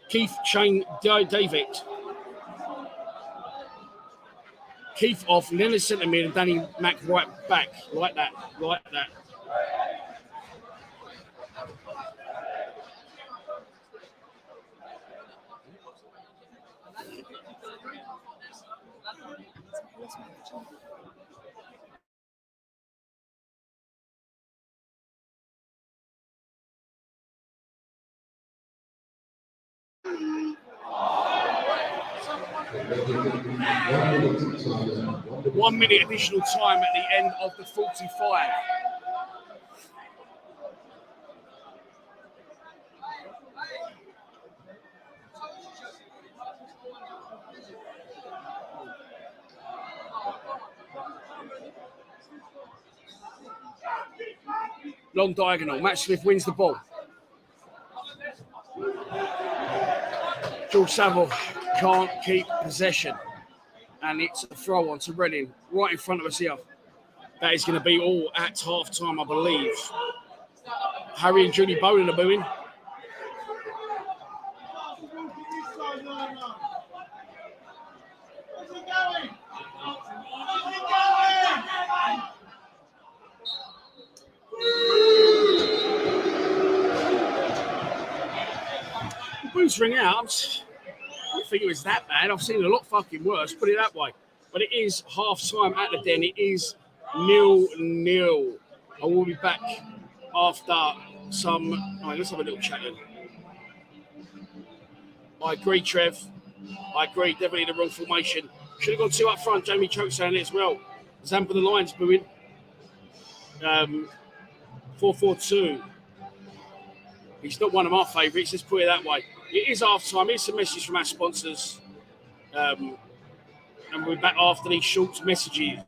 Keith Shane David. Keith off, Leonard centre mid, and Danny Mack right back. Like that. 1 minute additional time at the end of the 45. Long diagonal. Matt Smith wins the ball. George Saville can't keep possession. And it's a throw on to Reading, right in front of us here. That is going to be all at half time, I believe. Harry and Julie Bowen are booing. The boos ring out. I don't think it was that bad. I've seen a lot fucking worse, put it that way. But it is half time at the Den. It is 0-0. I will be back after some. Let's have a little chat then. I agree, Trev. I agree. Definitely the wrong formation. Should have gone two up front. Jamie Choke saying it as well. Zampa the Lions booing. 4-4-2. He's not one of our favourites. Let's put it that way. It is half time. Here's some messages from our sponsors. And we'll be back after these short messages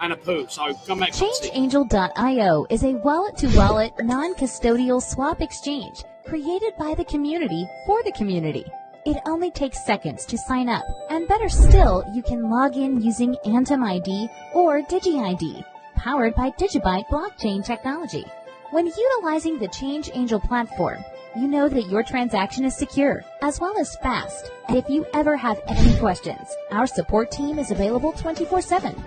and a poo. So come back. ChangeAngel.io is a wallet-to-wallet, non-custodial swap exchange created by the community for the community. It only takes seconds to sign up, and better still, you can log in using Atom ID or DigiID, powered by Digibyte blockchain technology. When utilizing the Change Angel platform, you know that your transaction is secure, as well as fast. And if you ever have any questions, our support team is available 24/7.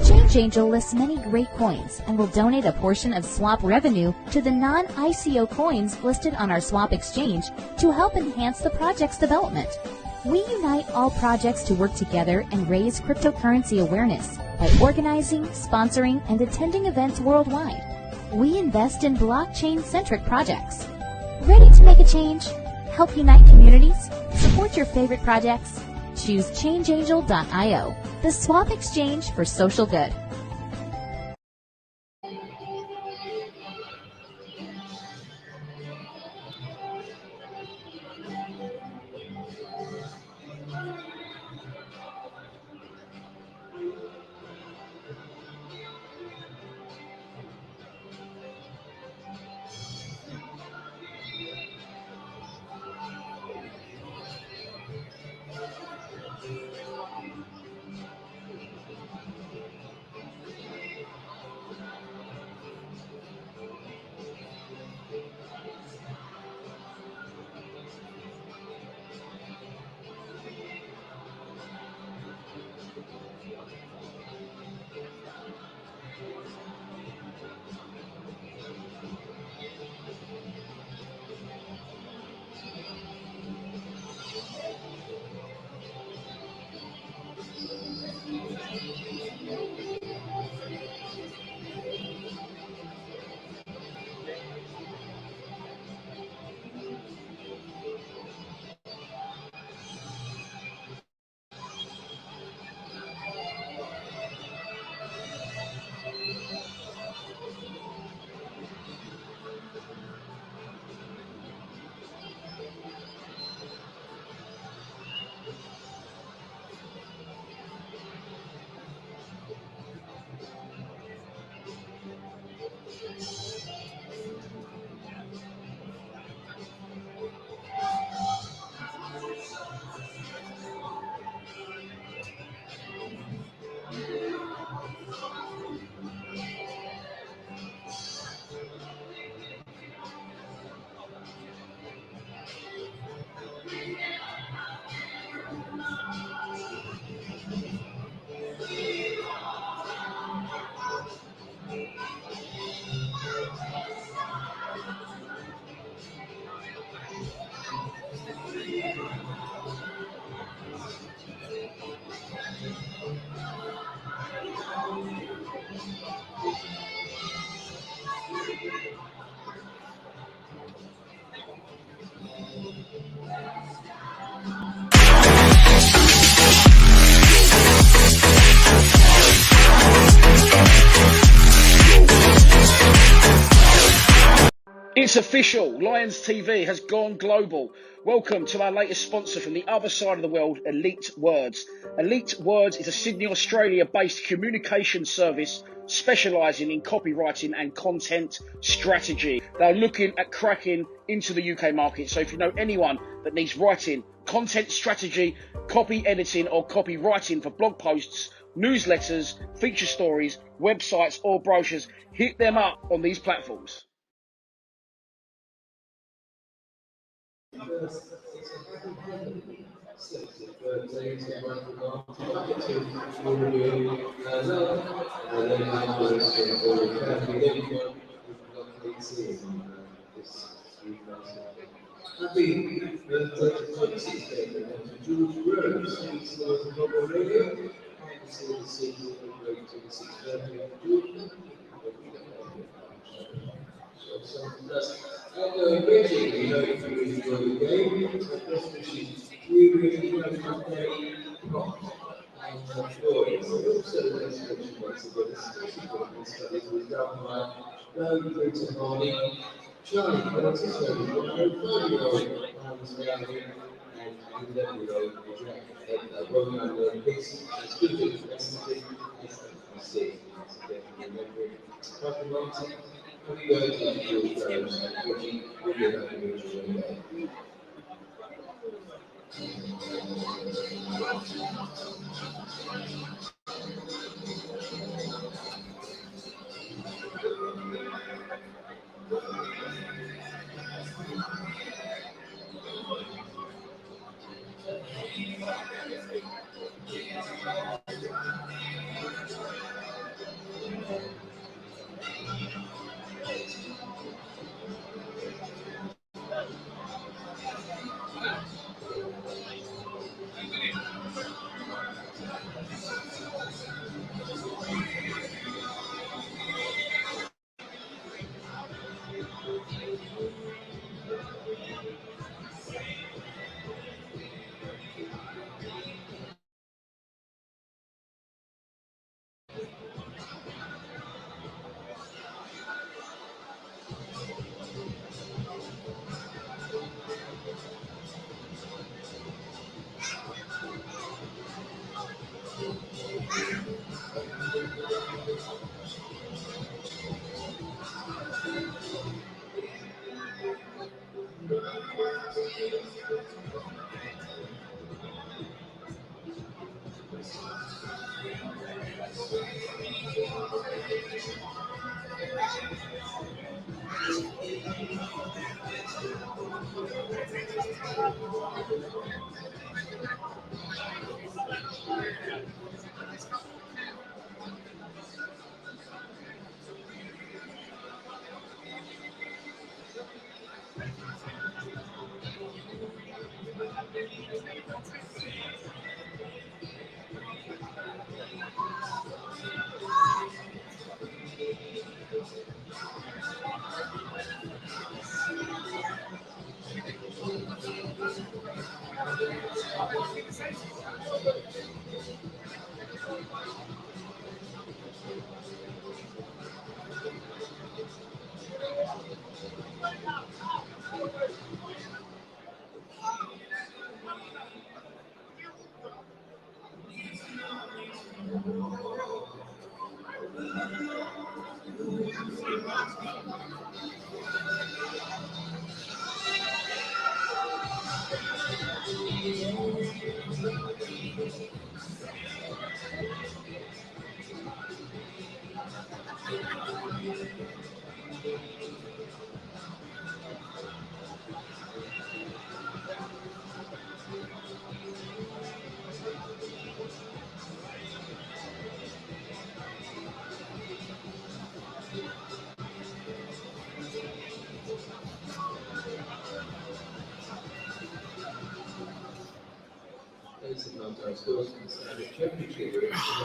Change Angel lists many great coins and will donate a portion of swap revenue to the non-ICO coins listed on our swap exchange to help enhance the project's development. We unite all projects to work together and raise cryptocurrency awareness by organizing, sponsoring, and attending events worldwide. We invest in blockchain-centric projects. Ready to make a change? Help unite communities? Support your favorite projects? Choose ChangeAngel.io, the swap exchange for social good. It's official. Lions TV has gone global. Welcome to our latest sponsor from the other side of the world, Elite Words. Elite Words is a Sydney, Australia-based communication service specialising in copywriting and content strategy. They're looking at cracking into the UK market. So if you know anyone that needs writing, content strategy, copy editing or copywriting for blog posts, newsletters, feature stories, websites or brochures, hit them up on these platforms.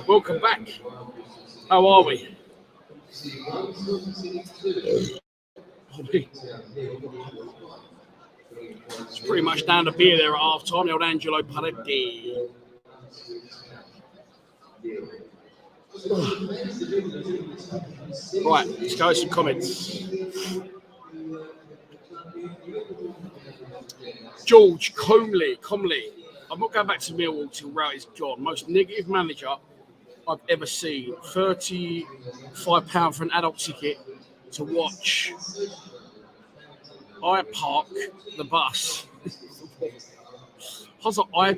Welcome back. How are we? It's pretty much down to beer there at half time. The old Angelo Paretti. Right, let's go with some comments. George Comley. I'm not going back to Millwall till Rout is gone. Most negative manager I've ever seen. £35 for an adult ticket to watch I park the bus. I was like, I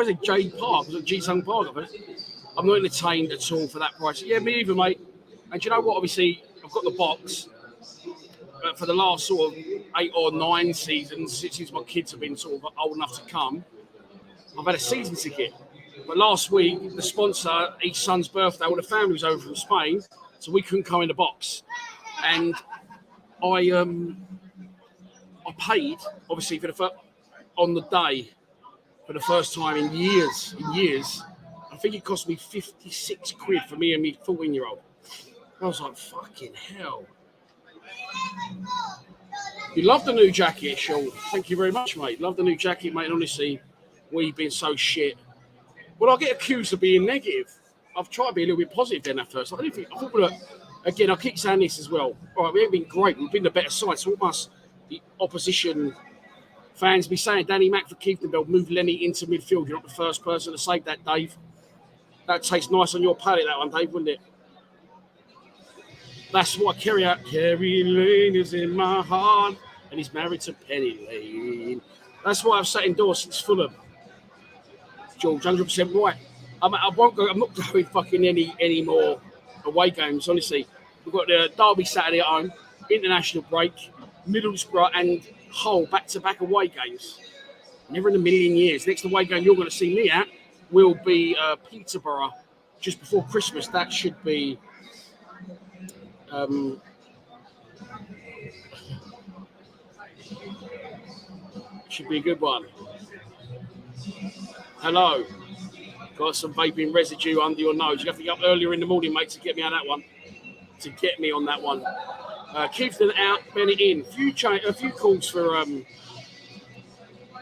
said J Park, was it G Sung Park? I'm not entertained at all for that price. Yeah, me either, mate. And do you know what? Obviously, I've got the box. But for the last sort of 8 or 9 seasons, since my kids have been sort of old enough to come, I've had a season ticket. But last week, the sponsor, each son's birthday, all the family was over from Spain, so we couldn't come in the box. And I paid, obviously, on the day for the first time in years. I think it cost me 56 quid for me and me 14-year-old. I was like, fucking hell. You love the new jacket, Sean. Thank you very much, mate. Love the new jacket, mate. And honestly, we've been so shit. Well, I get accused of being negative. I've tried to be a little bit positive then at first. I thought, look, again, I keep saying this as well. All right, we ain't been great. We've been the better side. So what must the opposition fans be saying? Danny Mack for Keithenbell, move Lenny into midfield. You're not the first person to say that, Dave. That tastes nice on your palate, that one, Dave, wouldn't it? That's why Kerry Lane is in my heart, and he's married to Penny Lane. That's why I've sat indoors since Fulham. George, 100% right. I won't go. I'm not going fucking any more away games. Honestly, we've got the Derby Saturday at home, international break, Middlesbrough and Hull back-to-back away games. Never in a million years. Next away game you're going to see me at will be Peterborough just before Christmas. That should be. Should be a good one. Hello. Got some vaping residue under your nose. You have to get up earlier in the morning, mate, to get me on that one. Keithton out, Bennett in. A few calls for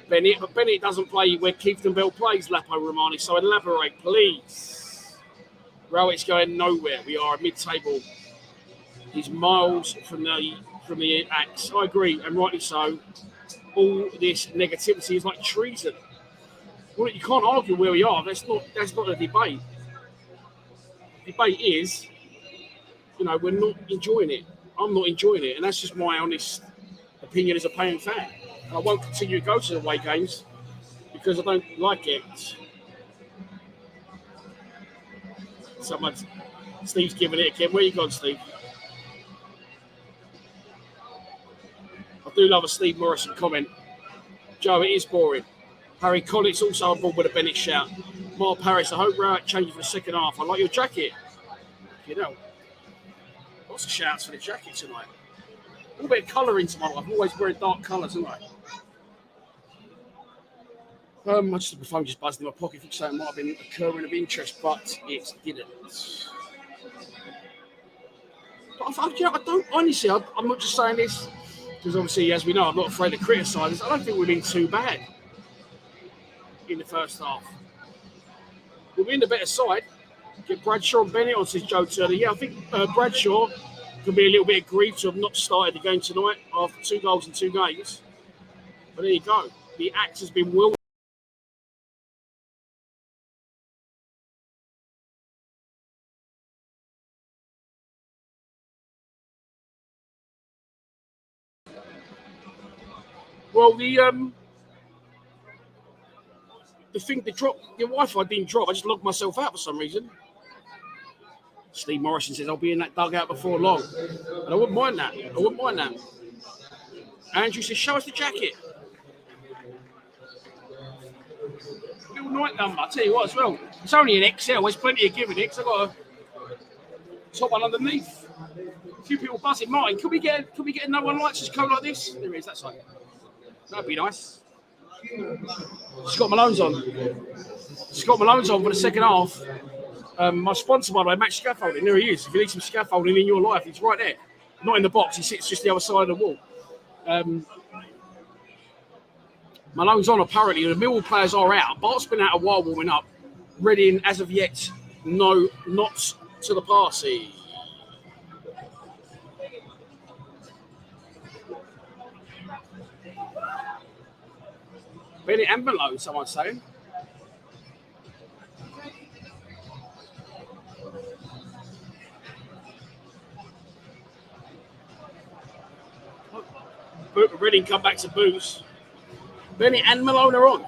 Bennett, but Bennett doesn't play where Keithton Bell plays, Lapo Romani. So elaborate, please. Rowett's going nowhere. We are mid-table. He's miles from the axe. I agree, and rightly so. All this negativity is like treason. Well, you can't argue where we are. That's not a debate. The debate is, we're not enjoying it. I'm not enjoying it, and that's just my honest opinion as a paying fan. And I won't continue to go to the away games because I don't like it. Steve's giving it again. Where you gone, Steve? I do love a Steve Morrison comment. Joe, it is boring. Harry Collins also on board with a Bennett shout. Mark Paris, I hope Rowett changes for the second half. I like your jacket. Lots of shouts for the jacket tonight. A little bit of colour into my life. I'm always wearing dark colours, aren't I? The phone just buzzed in my pocket. I think something might have been occurring of interest, but it didn't. But I don't, honestly, I'm not just saying this because obviously, as we know, I'm not afraid to criticise. I don't think we've been too bad in the first half. We'll be in the better side. Get Bradshaw and Bennett on, says Joe Turner. Yeah, I think Bradshaw can be a little bit aggrieved to have not started the game tonight after 2 goals in 2 games. But there you go. The axe has been well. Well, the thing that dropped, the Wi-Fi didn't drop. I just logged myself out for some reason. Steve Morrison says, I'll be in that dugout before long. And I wouldn't mind that. Andrew says, show us the jacket. Little night number. I'll tell you what as well. It's only an XL. There's plenty of giving it. I've got a top one underneath. A few people buzzing. Martin, could we get another one like this coat like this? There is, that's right. That'd be nice. Scott Malone's on for the second half. My sponsor, by the way, Match Scaffolding. There he is. If you need some scaffolding in your life, he's right there. Not in the box. He sits just the other side of the wall. Malone's on, apparently. The Millwall players are out. Bart's been out a while warming up. Reading, as of yet, no, not to the party. Bennett and Malone, someone's saying. Reading come back to booze. Bennett and Malone are on.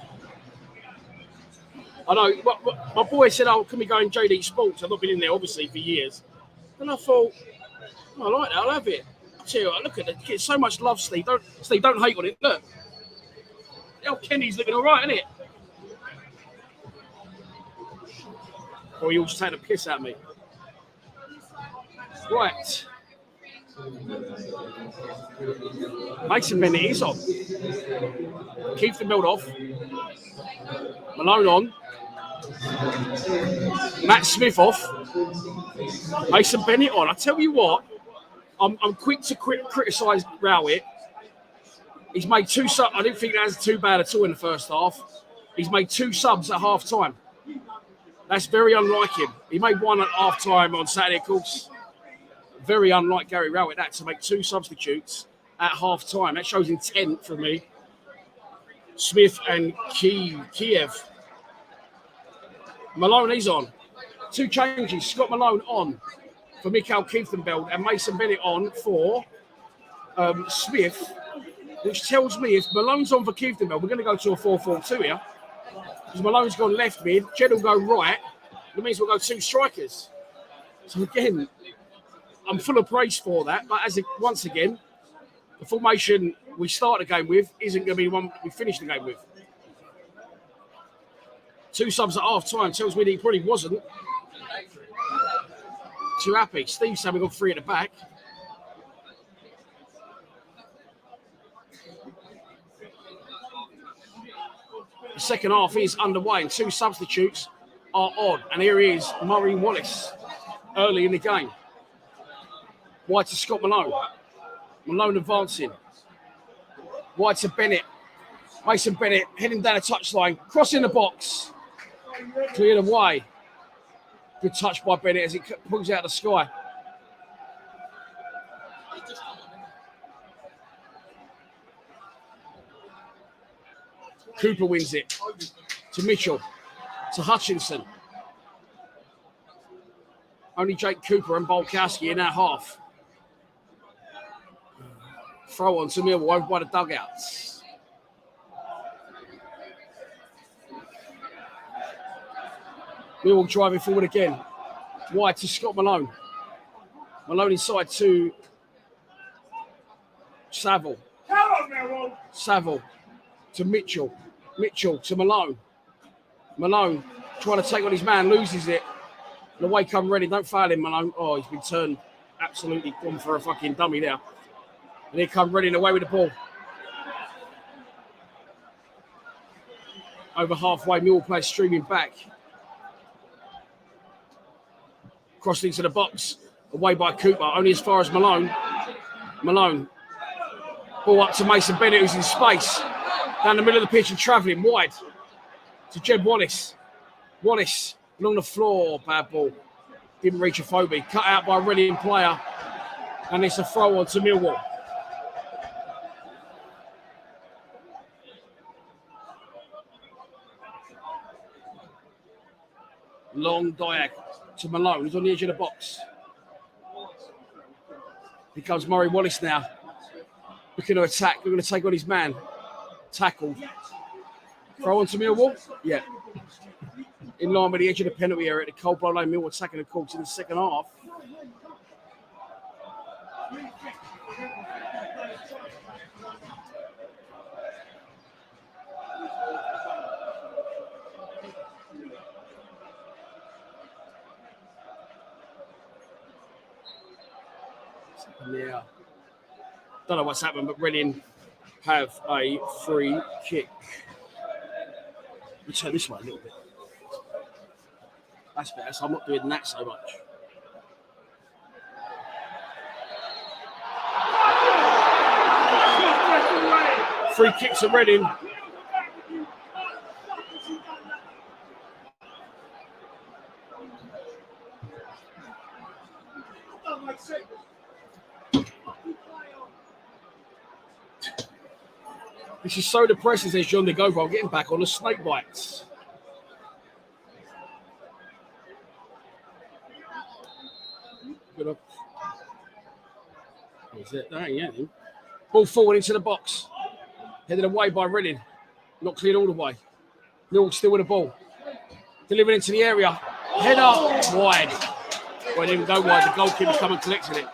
I know. My boy said, "Oh, can we go in JD Sports?" I've not been in there obviously for years, and I thought, I like that. I'll have it. I tell you what, look at it. Get so much love, Steve. Don't hate on it. Look, Kenny's looking all right, isn't it? Or you'll just take the piss out of me. Right. Mason Bennett is on. Keith the build off. Malone on. Matt Smith off. Mason Bennett on. I tell you what, I'm quick to criticise Rowett. He's made 2 subs. I didn't think that was too bad at all in the first half. He's made 2 subs at half time. That's very unlike him. He made 1 at half time on Saturday, of course. Very unlike Gary Rowett, that to make 2 substitutes at half time. That shows intent for me. Smith and Kiev. Malone, he's on. 2 changes. Scott Malone on for Mikael Kieftenbeld and Mason Bennett on for Smith, which tells me if Malone's on for Kieftenbeld, we're going to go to a 4-4-2 here. Because Malone's gone left mid, Jed will go right. That means we'll go 2 strikers. So again, I'm full of praise for that. But once again, the formation we start the game with isn't going to be the one we finish the game with. 2 subs at half time tells me that he probably wasn't too happy. Steve said we got 3 at the back. The second half is underway and 2 substitutes are on. And here is Murray Wallace early in the game. Wide to Scott Malone. Malone advancing. Wide to Bennett. Mason Bennett heading down a touchline. Crossing the box. Cleared away. Good touch by Bennett as it pulls out of the sky. Cooper wins it to Mitchell, to Hutchinson. Only Jake Cooper and Bolkowski in that half. Throw on to Millwall over by the dugouts. Millwall driving forward again. Wide to Scott Malone. Malone inside to Saville. Saville to Mitchell. Mitchell to Malone. Malone trying to take on his man, loses it. The way come ready, don't foul him, Malone. Oh, he's been turned absolutely gone for a fucking dummy there. And here come Reading away with the ball. Over halfway, Millwall plays streaming back. Crossed into the box, away by Cooper, only as far as Malone. Malone. Ball up to Mason Bennett, who's in space. Down the middle of the pitch and travelling wide to Jed Wallace. Wallace along the floor, bad ball. Didn't reach a phobie. Cut out by a Reading player. And it's a throw on to Millwall. Long diag to Malone, who's on the edge of the box. Here comes Murray Wallace now. Looking to attack, looking to take on his man. Tackled. Throw on to Millwall? Yeah. In line with the edge of the penalty area at the Cold Blow Lane. Millwall attacking the court in the second half. Yeah. Don't know what's happened, but Reading have a free kick. Let me turn this way a little bit. That's better, so I'm not doing that so much. Free kicks at Reading. This is so depressing, says John de Gover. I'm getting back on the snake bites. Good up. Is it? That ain't yet. Ball forward into the box. Headed away by Reading. Not cleared all the way. Millwall still with the ball. Delivered into the area. Head up. Wide. Well, it didn't go wide. The goalkeeper come and collected it.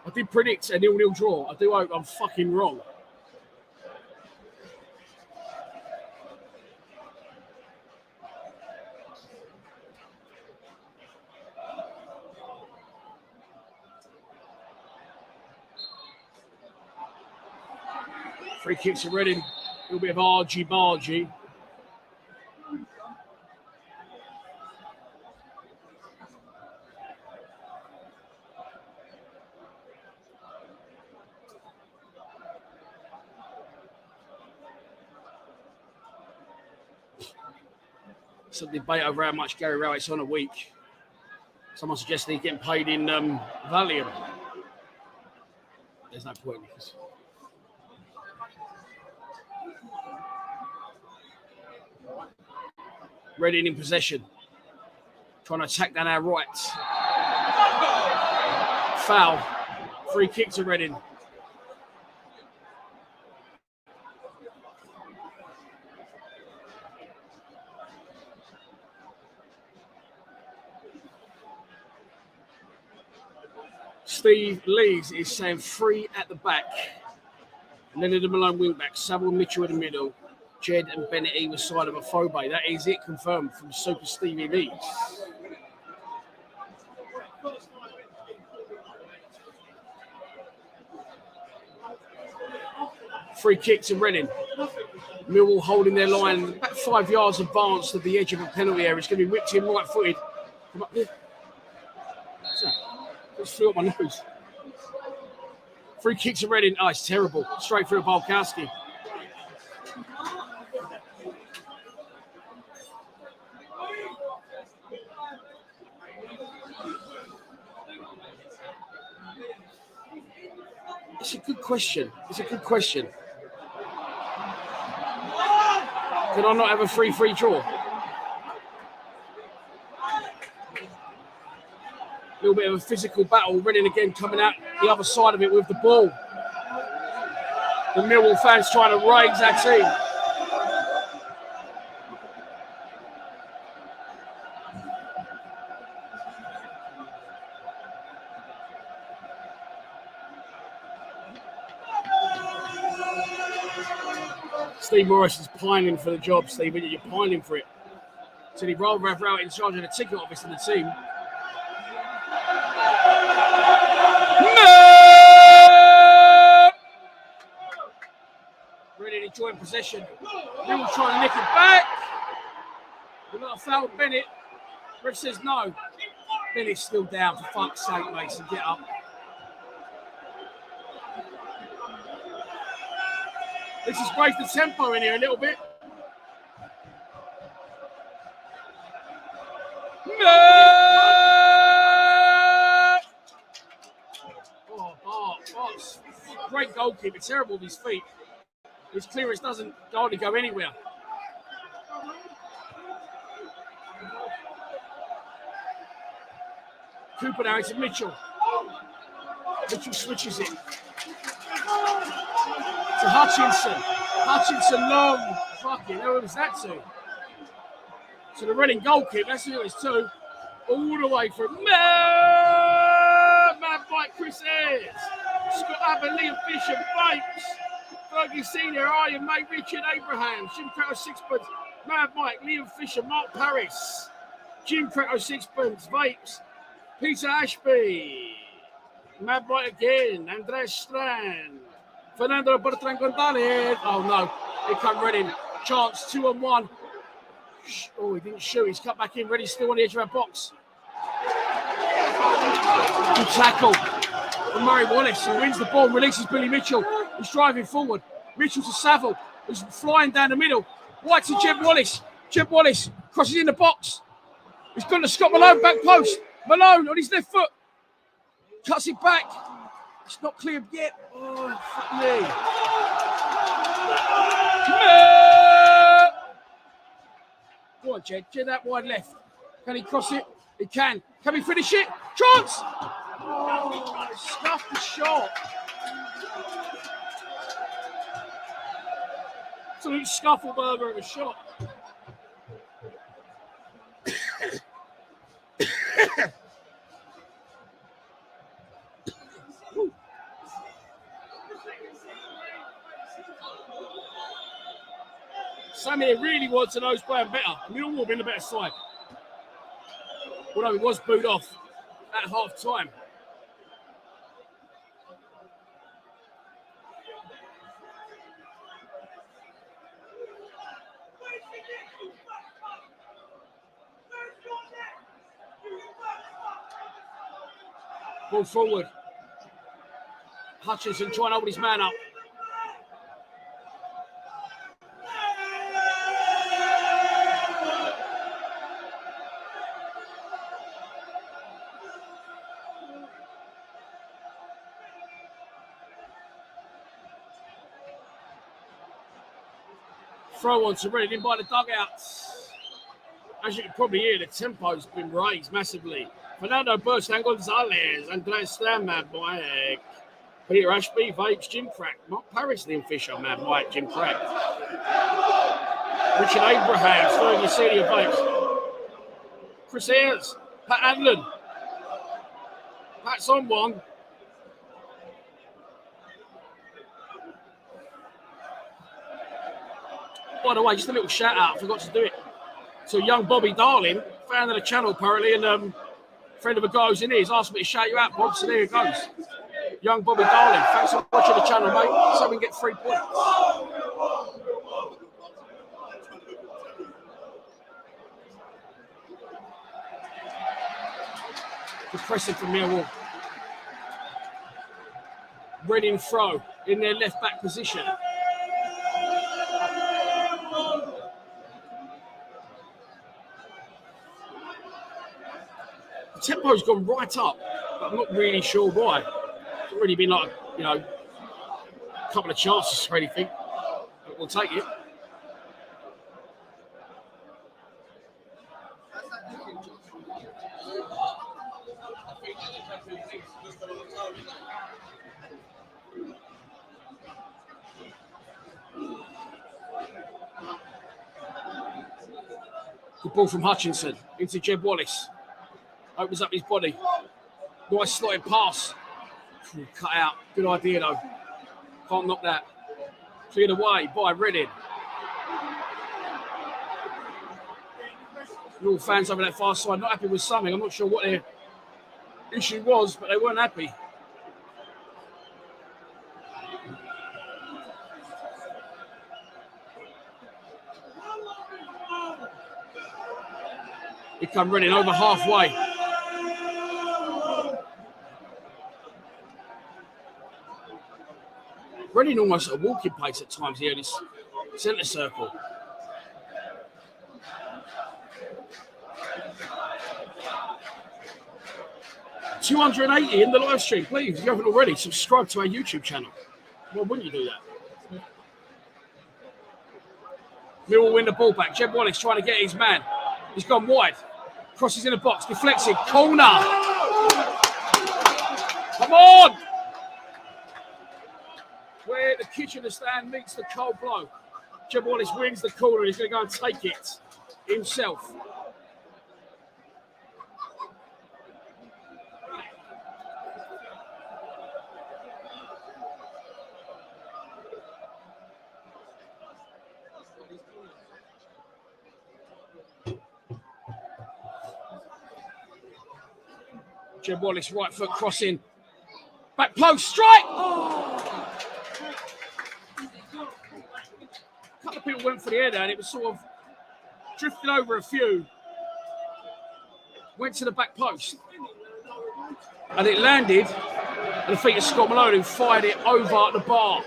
I did predict a 0-0 draw. I do hope I'm fucking wrong. Free kicks are Reading. A little bit of argy-bargy. Some debate over how much Gary Rowett's on a week. Someone suggested he's getting paid in Valium. There's no point because Reading in possession. Trying to attack down our right. Foul. Free kick to Reading. Steve Lees is saying free at the back. Leonard and Malone wing back. Saville Mitchell in the middle. Jed and Bennett either side of a Phobe. That is it confirmed from Super Stevie Lees. Free kick to Reading. Millwall holding their line about 5 yards advanced to the edge of a penalty area. It's going to be whipped in right footed. Come up here. What's that? Just flew up my nose. Free kick to Reading. Oh, it's terrible. Straight through Balkowski. It's a good question. It's a good question. Can I not have a free draw? A little bit of a physical battle. Reading again coming out the other side of it with the ball. The Millwall fans trying to raise our team. Steve Morris is pining for the job, Steve. You're pining for it. So he'd rather have Rowett in charge of the ticket office than the team. No! Ready to join possession. Millwall trying to nick it back. We've got a foul with Bennett. Rich says no. Bennett's still down, for fuck's sake, Mason. Get up. This has raised the tempo in here a little bit. No! Oh, Bart's great goalkeeper. Terrible with his feet. His clearance doesn't hardly go anywhere. Cooper now into Mitchell. Mitchell switches it. To Hutchinson. Hutchinson long. Fucking hell, who was that to? So the Reading goalkeeper, that's who it was to. All the way from Mad Mike Chris Ayres. Scott Abbott, Liam Fisher, Vapes. Fergie Senior, Iron Mate, Richard Abraham, Jim Cratto Sixpence, Mad Mike, Liam Fisher, Mark Paris, Jim Cratto Sixpence, Vapes, Peter Ashby, Mad Mike again, Andres Strand. Fernando Bertrand Gonzalez. Oh no, here come Reading. Chance 2-on-1. Oh, he didn't shoot. He's cut back in. Reading still on the edge of our box. Good tackle from Murray Wallace, who wins the ball and releases Billy Mitchell. He's driving forward. Mitchell to Saville, who's flying down the middle. White to Jeb Wallace. Jeb Wallace Crosses in the box. He's gone to Scott Malone, back post. Malone on his left foot. Cuts it back. It's not cleared yet. Oh, fuck me. Go on, Jed. Jed that wide left. Can he cross it? He can. Can he finish it? Chance! Oh, snuffed the shot. Absolute scuffleburger of a shot. Sammy really wants to know who's playing better. Millwall been the better side. Although he was booed off at half time. Ball forward. Hutchinson trying to hold his man up. Throw on to Redding in by the dugouts. As you can probably hear, the tempo's been raised massively. Fernando Burstang Gonzalez, Andres Slam, Mad Mike. Peter Ashby, Vapes, Jim Crack. Mark Paris, Liam Fisher, Mad Mike, Jim Crack. Richard Abraham, Fergie Senior Vapes. Chris Ayres, Pat Adlon. Pat's on one. By the way, just a little shout out, I forgot to do it. So young Bobby Darling, fan of the channel apparently, and friend of a guy who's in here, he's asked me to shout you out, Bob, so there it goes. Young Bobby Darling, thanks for watching the channel, mate, so we can get 3 points. Good pressing from Millwall. Reading throw in their left back position. The tempo's gone right up, but I'm not really sure why. It's really been like, a couple of chances or anything. But we'll take it. Good ball from Hutchinson into Jed Wallace. Opens up his body. Nice slotted pass. Cut out. Good idea though. Can't knock that. Cleared away by Redding. All fans over that far side not happy with something. I'm not sure what their issue was, but they weren't happy. He come running over halfway. Running almost at a walking pace at times here in this centre circle. $280 in the live stream. Please, if you haven't already, subscribe to our YouTube channel. Why wouldn't you do that? Millwall win the ball back. Jed Wallace trying to get his man. He's gone wide. Crosses in the box. Deflected. Corner. Come on. Where the Kitchener stand meets the cold blow. Jed Wallace wins the corner. He's going to go and take it himself. Jed Wallace, right foot crossing. Back post, strike! Oh. A couple of people went for the header and it was sort of drifted over a few. Went to the back post. And it landed at the feet of Scott Malone, who fired it over the bar.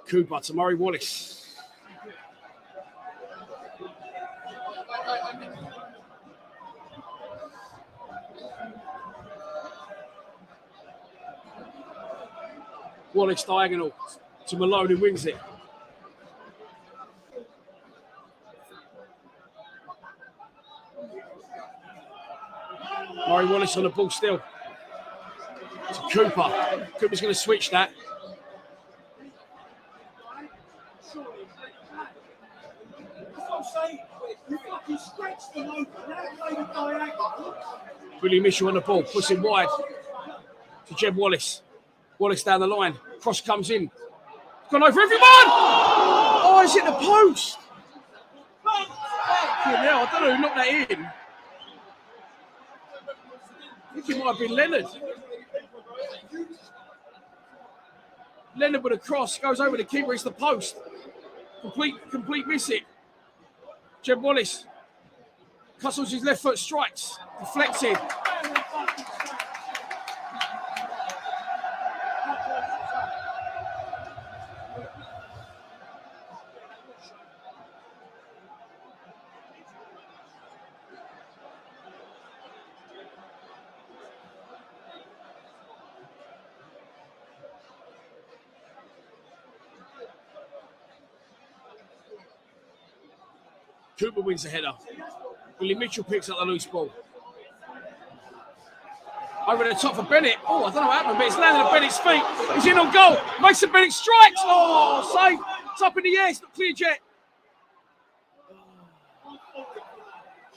Cooper to Murray Wallace. Wallace diagonal to Malone, who wins it. Murray Wallace on the ball still. To Cooper. Cooper's going to switch that. Billy Mitchell on the ball, puts it wide to Jed Wallace. Wallace down the line. Cross comes in. Gone over everyone! Oh, it's hit the post. Yeah, I don't know who knocked that in. I think it might have been Leonard. Leonard with a cross, goes over the keeper, it's the post. Complete miss it. Jed Wallace custles his left foot, strikes, deflected. Cooper wins the header. Willie Mitchell picks up the loose ball. Over the top for Bennett. Oh, I don't know what happened, but it's landed at Bennett's feet. He's in on goal. Mason Bennett strikes. Oh, save. It's up in the air. It's not cleared yet.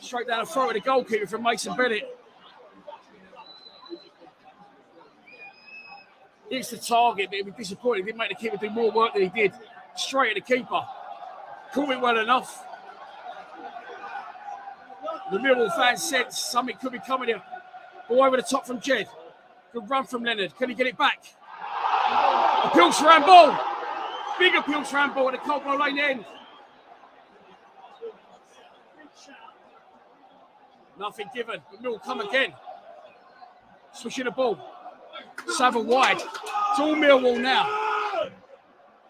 Straight down the throat of the goalkeeper from Mason Bennett. Hits the target, but he'd be disappointed. He didn't make the keeper do more work than he did. Straight at the keeper. Caught it well enough. The Millwall fans said something could be coming here. Ball over the top from Jed. Good run from Leonard. Can he get it back? Appeals for handball. Big appeals for handball at the Coldwell Lane end. Nothing given. But Millwall come again. Switching the ball. Saville wide. It's all Millwall now.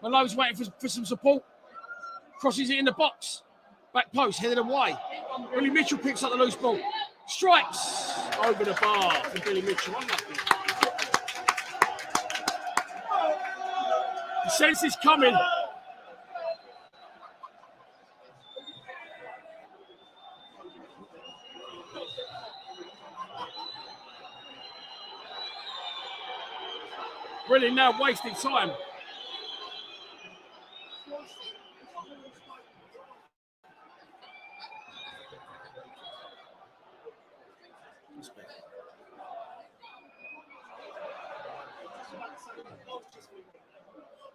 Malone's waiting for some support. Crosses it in the box. Back post, headed away. Billy Mitchell picks up the loose ball. Strikes over the bar for Billy Mitchell. He senses it's coming. Really now wasting time.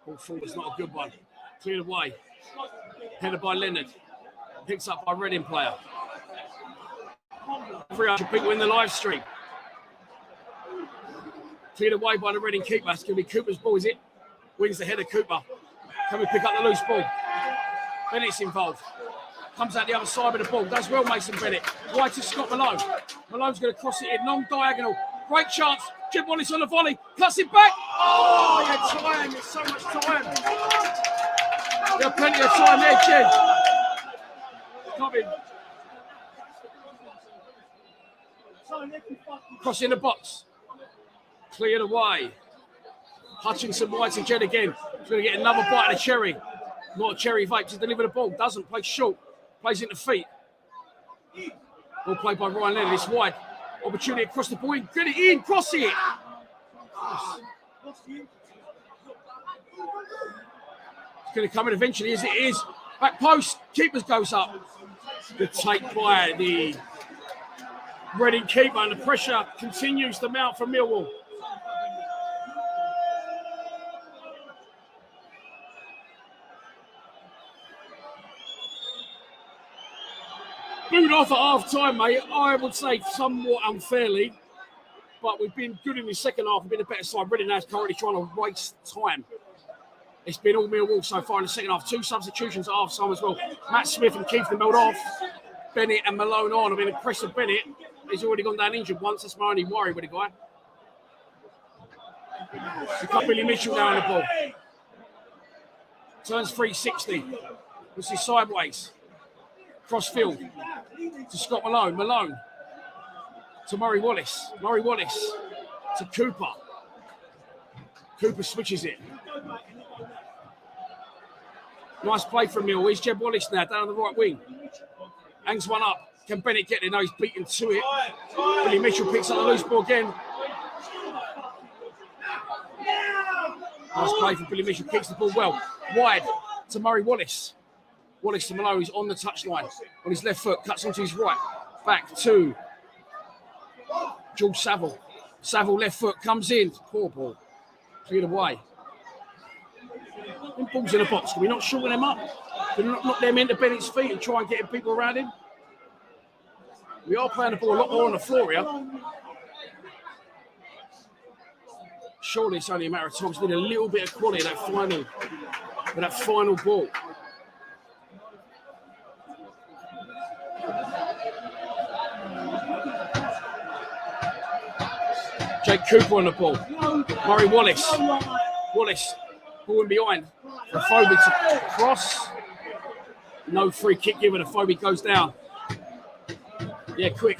Ball forward's not a good one. Cleared away. Headed by Leonard. Picks up by Reading player. 300 people in the live stream. Cleared away by the Reading keeper. It's going to be Cooper's ball, is it? Wins the header, Cooper. Can we pick up the loose ball? Bennett's involved. Comes out the other side with the ball. Does well, Mason Bennett. Wide to Scott Malone. Malone's going to cross it in. Long diagonal. Great chance. Jed Wallace on the volley. Cuts it back. Oh, he had time. There's so much time. There are plenty of time there, Jed. Coming. Cross in the box. Cleared away. Hutchinson wide to Jed again. He's going to get another bite of the cherry. Not a cherry vape to deliver the ball. Doesn't. Play short. Plays into feet. Ball played by Ryan Leonard. It's wide. Opportunity across the ball. Get it in. Cross it. It's going to come in eventually, as it is. Back post. Keepers goes up. Good take by the Reading keeper, and the pressure continues to mount from Millwall. Booed off at half time, mate. I would say somewhat unfairly, but we've been good in the second half. We've been a better side. Reading now is currently trying to waste time. It's been all Millwall so far in the second half. 2 substitutions at half time as well. Matt Smith and Keith Belt off. Bennett and Malone on. I've been impressed with Bennett. He's already gone down injured once. That's my only worry with the guy. We've got Billy Mitchell now on the ball. Turns 360. This is sideways. Cross field to Scott Malone. Malone to Murray Wallace. Murray Wallace to Cooper. Cooper switches it. Nice play from Mill. Here's Jeb Wallace now down on the right wing. Hangs one up. Can Bennett get there? No, he's beaten to it. Billy Mitchell picks up the loose ball again. Nice play from Billy Mitchell. Kicks the ball well. Wide to Murray Wallace. Wallace to Malone. He's on the touchline. On his left foot. Cuts onto his right. Back to George Saville. Saville left foot. Comes in. Poor ball. Cleared away. Them balls in the box. Can we not shorten them up? Can we not knock them into Bennett's feet and try and get people around him? We are playing the ball a lot more on the floor here. Surely it's only a matter of time. It's been a little bit of quality in that final ball. Jake Cooper on the ball. Murray Wallace. Wallace. Ball in behind. For Phobie to cross. No free kick given. Phobie goes down. Yeah, quick.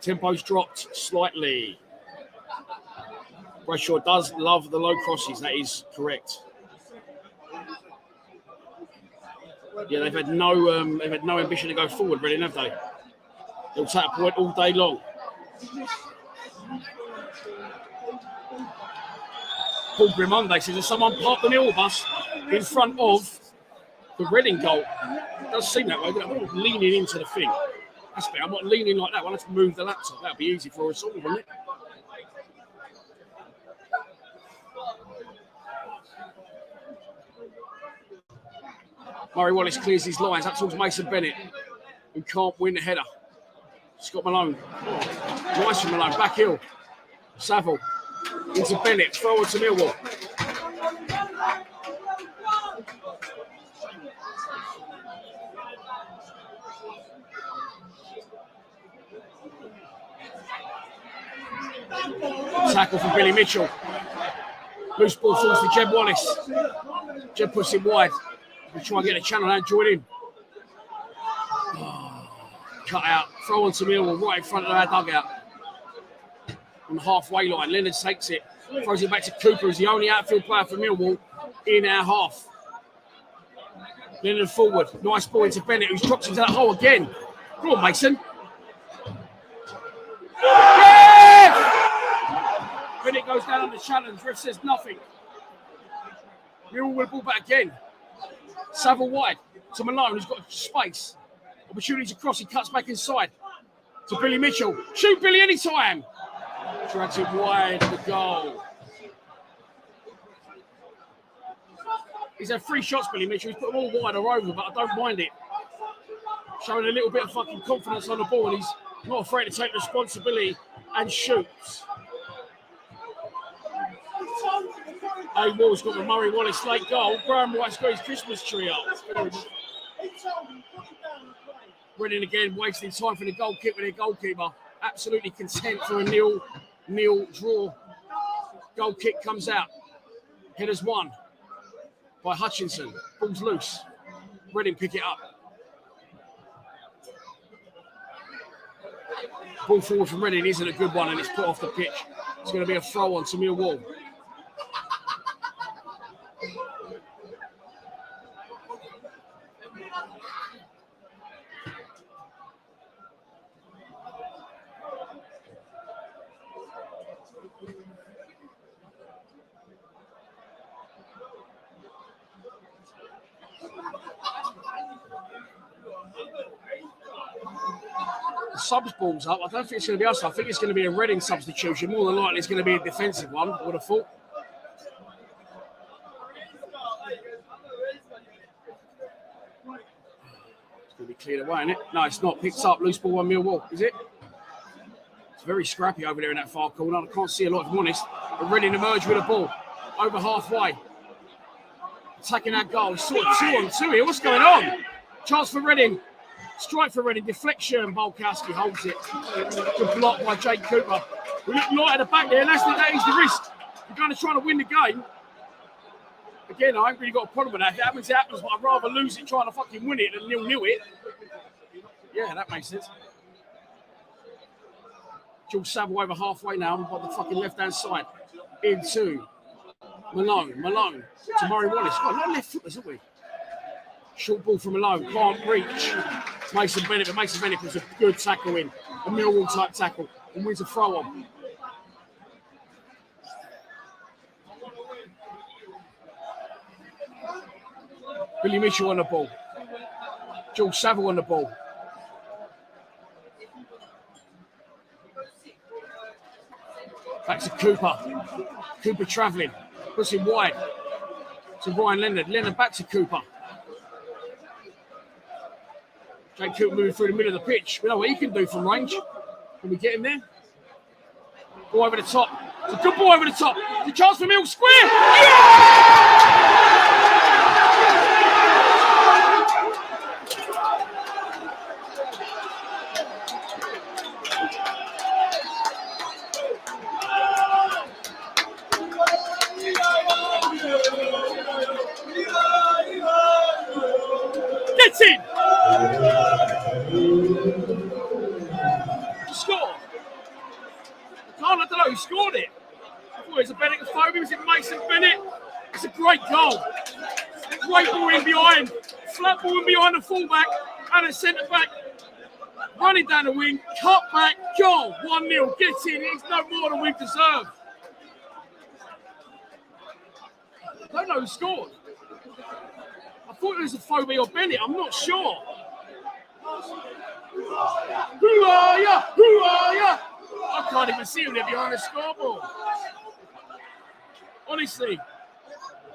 Tempo's dropped slightly. Brayshaw does love the low crosses. That is correct. Yeah, they've had no ambition to go forward, really, have they? They'll take a point all day long. Paul Grimonde says, "Has someone parked the Millwall bus in front of the Reading goal?" It does seem that way. I'm not leaning into the thing. That's better. I'm not leaning like that. I'll have to move the laptop. That'll be easy for us all, wouldn't it? Murray Wallace clears his lines. That's towards Mason Bennett, who can't win the header. Scott Malone. Nice from Malone. Back hill. Saville. Into Bennett. Forward to Millwall. Tackle from Billy Mitchell. Loose ball falls to Jeb Wallace. Jeb puts him wide. We'll try and get a channel and join in. Oh, cut out. Throw on to Millwall right in front of our dugout. On the halfway line. Leonard takes it. Throws it back to Cooper, who's the only outfield player for Millwall in our half. Leonard forward. Nice ball into Bennett, who's dropped into that hole again. Go on, Mason. Bennett goes down on the challenge. Ref says nothing. Millwall will ball back again. Saville wide to Malone, who's got space. Opportunity to cross. He cuts back inside to Billy Mitchell. Shoot, Billy, anytime. Drags it wide of the goal. He's had 3 shots, Billy Mitchell. He's put them all wide or over, but I don't mind it. Showing a little bit of fucking confidence on the ball, and he's not afraid to take responsibility and shoots. A Wall's got the Murray Wallace late goal. Graham White's got his Christmas tree up. Reading again, wasting time for the goal kick with their goalkeeper. Absolutely content for a nil draw. Goal kick comes out. Headers won by Hutchinson. Ball's loose. Reading pick it up. Ball forward from Reading isn't a good one, and it's put off the pitch. It's going to be a throw on to Millwall. subs balls up. I don't think it's going to be us. I think it's going to be a Reading substitution. More than likely, it's going to be a defensive one, I would have thought. It's going to be cleared away, isn't it? No, it's not. Picked up. Loose ball on Millwall, is it? It's very scrappy over there in that far corner. I can't see a lot, if I'm honest. But Reading emerged with a ball over halfway. Attacking that goal. It's sort of 2 on 2 here. What's going on? Chance for Reading. Strike for Reading. Deflection. Bolkowski holds it. Good block by Jake Cooper. We look light at the back there. And that is the risk. You're going to try to win the game. Again, I ain't really got a problem with that. If it happens, it happens. But I'd rather lose it trying to fucking win it than 0-0 it. Yeah, that makes sense. George Saville over halfway now on the fucking left-hand side. Into Malone to Murray Wallace. Got a lot of left footers, haven't we? Short ball from Malone. Can't reach. Mason Bennett, but Mason Bennett puts a good tackle in. A Millwall type tackle. And wins a throw on. Billy Mitchell on the ball. George Saville on the ball. Back to Cooper. Cooper travelling. Puts him wide. To Ryan Leonard. Leonard back to Cooper. Jake Cooper moving through the middle of the pitch. We know what he can do from range. Can we get him there? Ball over the top. It's a good ball over the top. The chance for Mill square. Yeah! Gets in! Score! I don't know who scored it. I thought it was a Bennett phobia. Was it Mason Bennett? It's a great goal. Great ball in behind. Flat ball in behind the fullback and a centre back. Running down the wing, cut back, goal, 1-0. Gets in. It's no more than we deserve. I don't know who scored. I thought it was a Phobie or Bennett. I'm not sure. Who are ya? Who are ya? I can't even see him there behind the scoreboard. Honestly,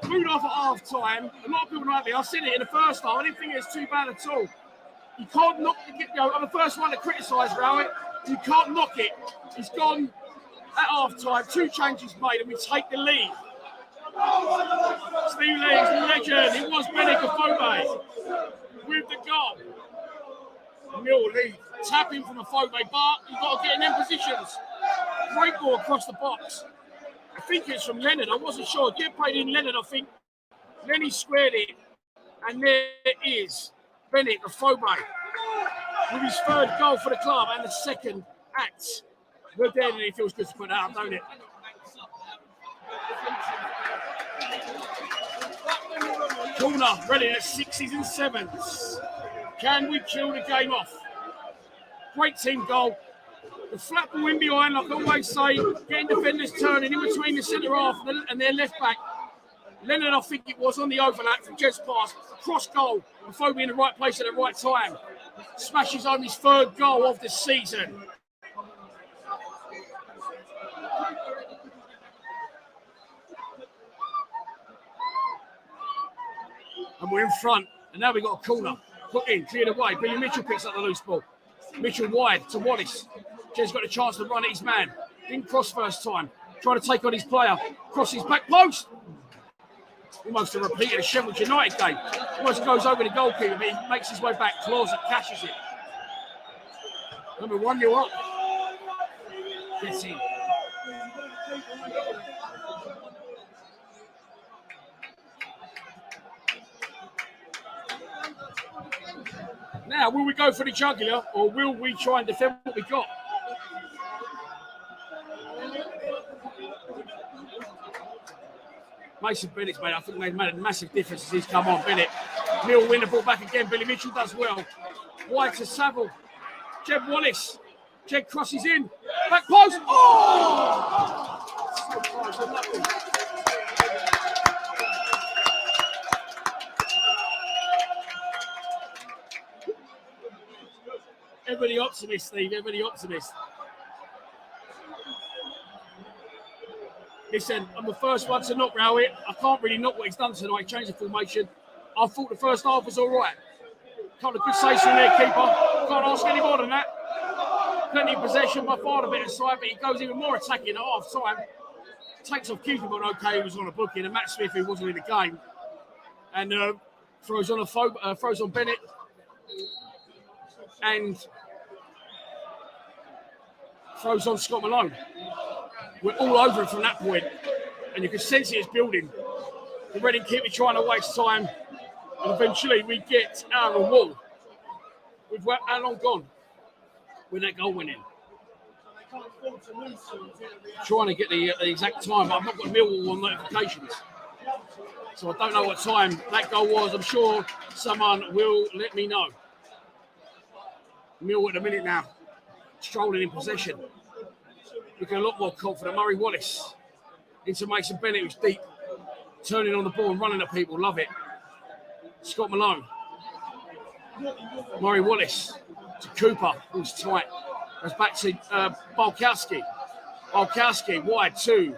moved off at half time. A lot of people like me. I said it in the first half. I didn't think it was too bad at all. You can't knock it. I'm the first one to criticise Rowett. You can't knock it. He's gone at half time. 2 changes made, and we take the lead. Steve Lee's legend. It was Bennett Phobie with the goal. Mill lead. Tapping from a Phobie, but you've got to get in them positions. Great ball across the box. I think it's from Leonard. I wasn't sure. Get played in Leonard, I think. Lenny squared it. And there it is. Bennett Phobie with his 3rd goal for the club and the 2nd at the dead, and it feels good to put that up, don't it? Corner, ready at 6s and 7s. Can we kill the game off? Great team goal. The flat ball in behind, like I always say, getting defenders turning in between the centre half and their left back. Leonard, I think it was, on the overlap from Jed's pass. Cross goal. And Phobie in the right place at the right time. Smashes home his 3rd goal of the season. And we're in front. And now we've got a corner. Put in, cleared away. Billy Mitchell picks up the loose ball. Mitchell wide to Wallace. Jed's got a chance to run at his man. Didn't cross first time. Trying to take on his player. Cross his back post. Almost a repeat of the Sheffield United game. Almost goes over the goalkeeper, but he makes his way back, claws it, cashes it. Number 1-0 up. Gets in. Now, will we go for the jugular, or will we try and defend what we got? Mason Bennett's made, I think they've made a massive difference as he's come on. Bennett. Mill win the ball back again. Billy Mitchell does well. Wide to Saville. Jed Wallace. Jed crosses in. Back post. Oh! So close. Ever the optimist, Steve. Ever the optimist. Listen, I'm the first one to knock Rowett. I can't really knock what he's done tonight. Change the formation. I thought the first half was all right. Couple of good saves from there, keeper. Can't ask any more than that. Plenty of possession by far the better side, but he goes even more attacking at half time. Takes off keeper, but okay, he was on a booking. And Matt Smith, who wasn't in the game, and throws on Bennett, and throws on Scott Malone. We're all over it from that point, and you can sense it is building. The Reading keeper trying to waste time, and eventually we get our reward. We've how long gone when that goal went in? Trying to get the exact time, but I've not got Millwall on notifications, so I don't know what time that goal was. I'm sure someone will let me know. Millwall at the minute now, strolling in possession. Looking a lot more confident. Murray Wallace into Mason Bennett, who's deep, turning on the ball and running at people. Love it. Scott Malone. Murray Wallace to Cooper, who's tight. Goes back to Balkowski. Balkowski wide to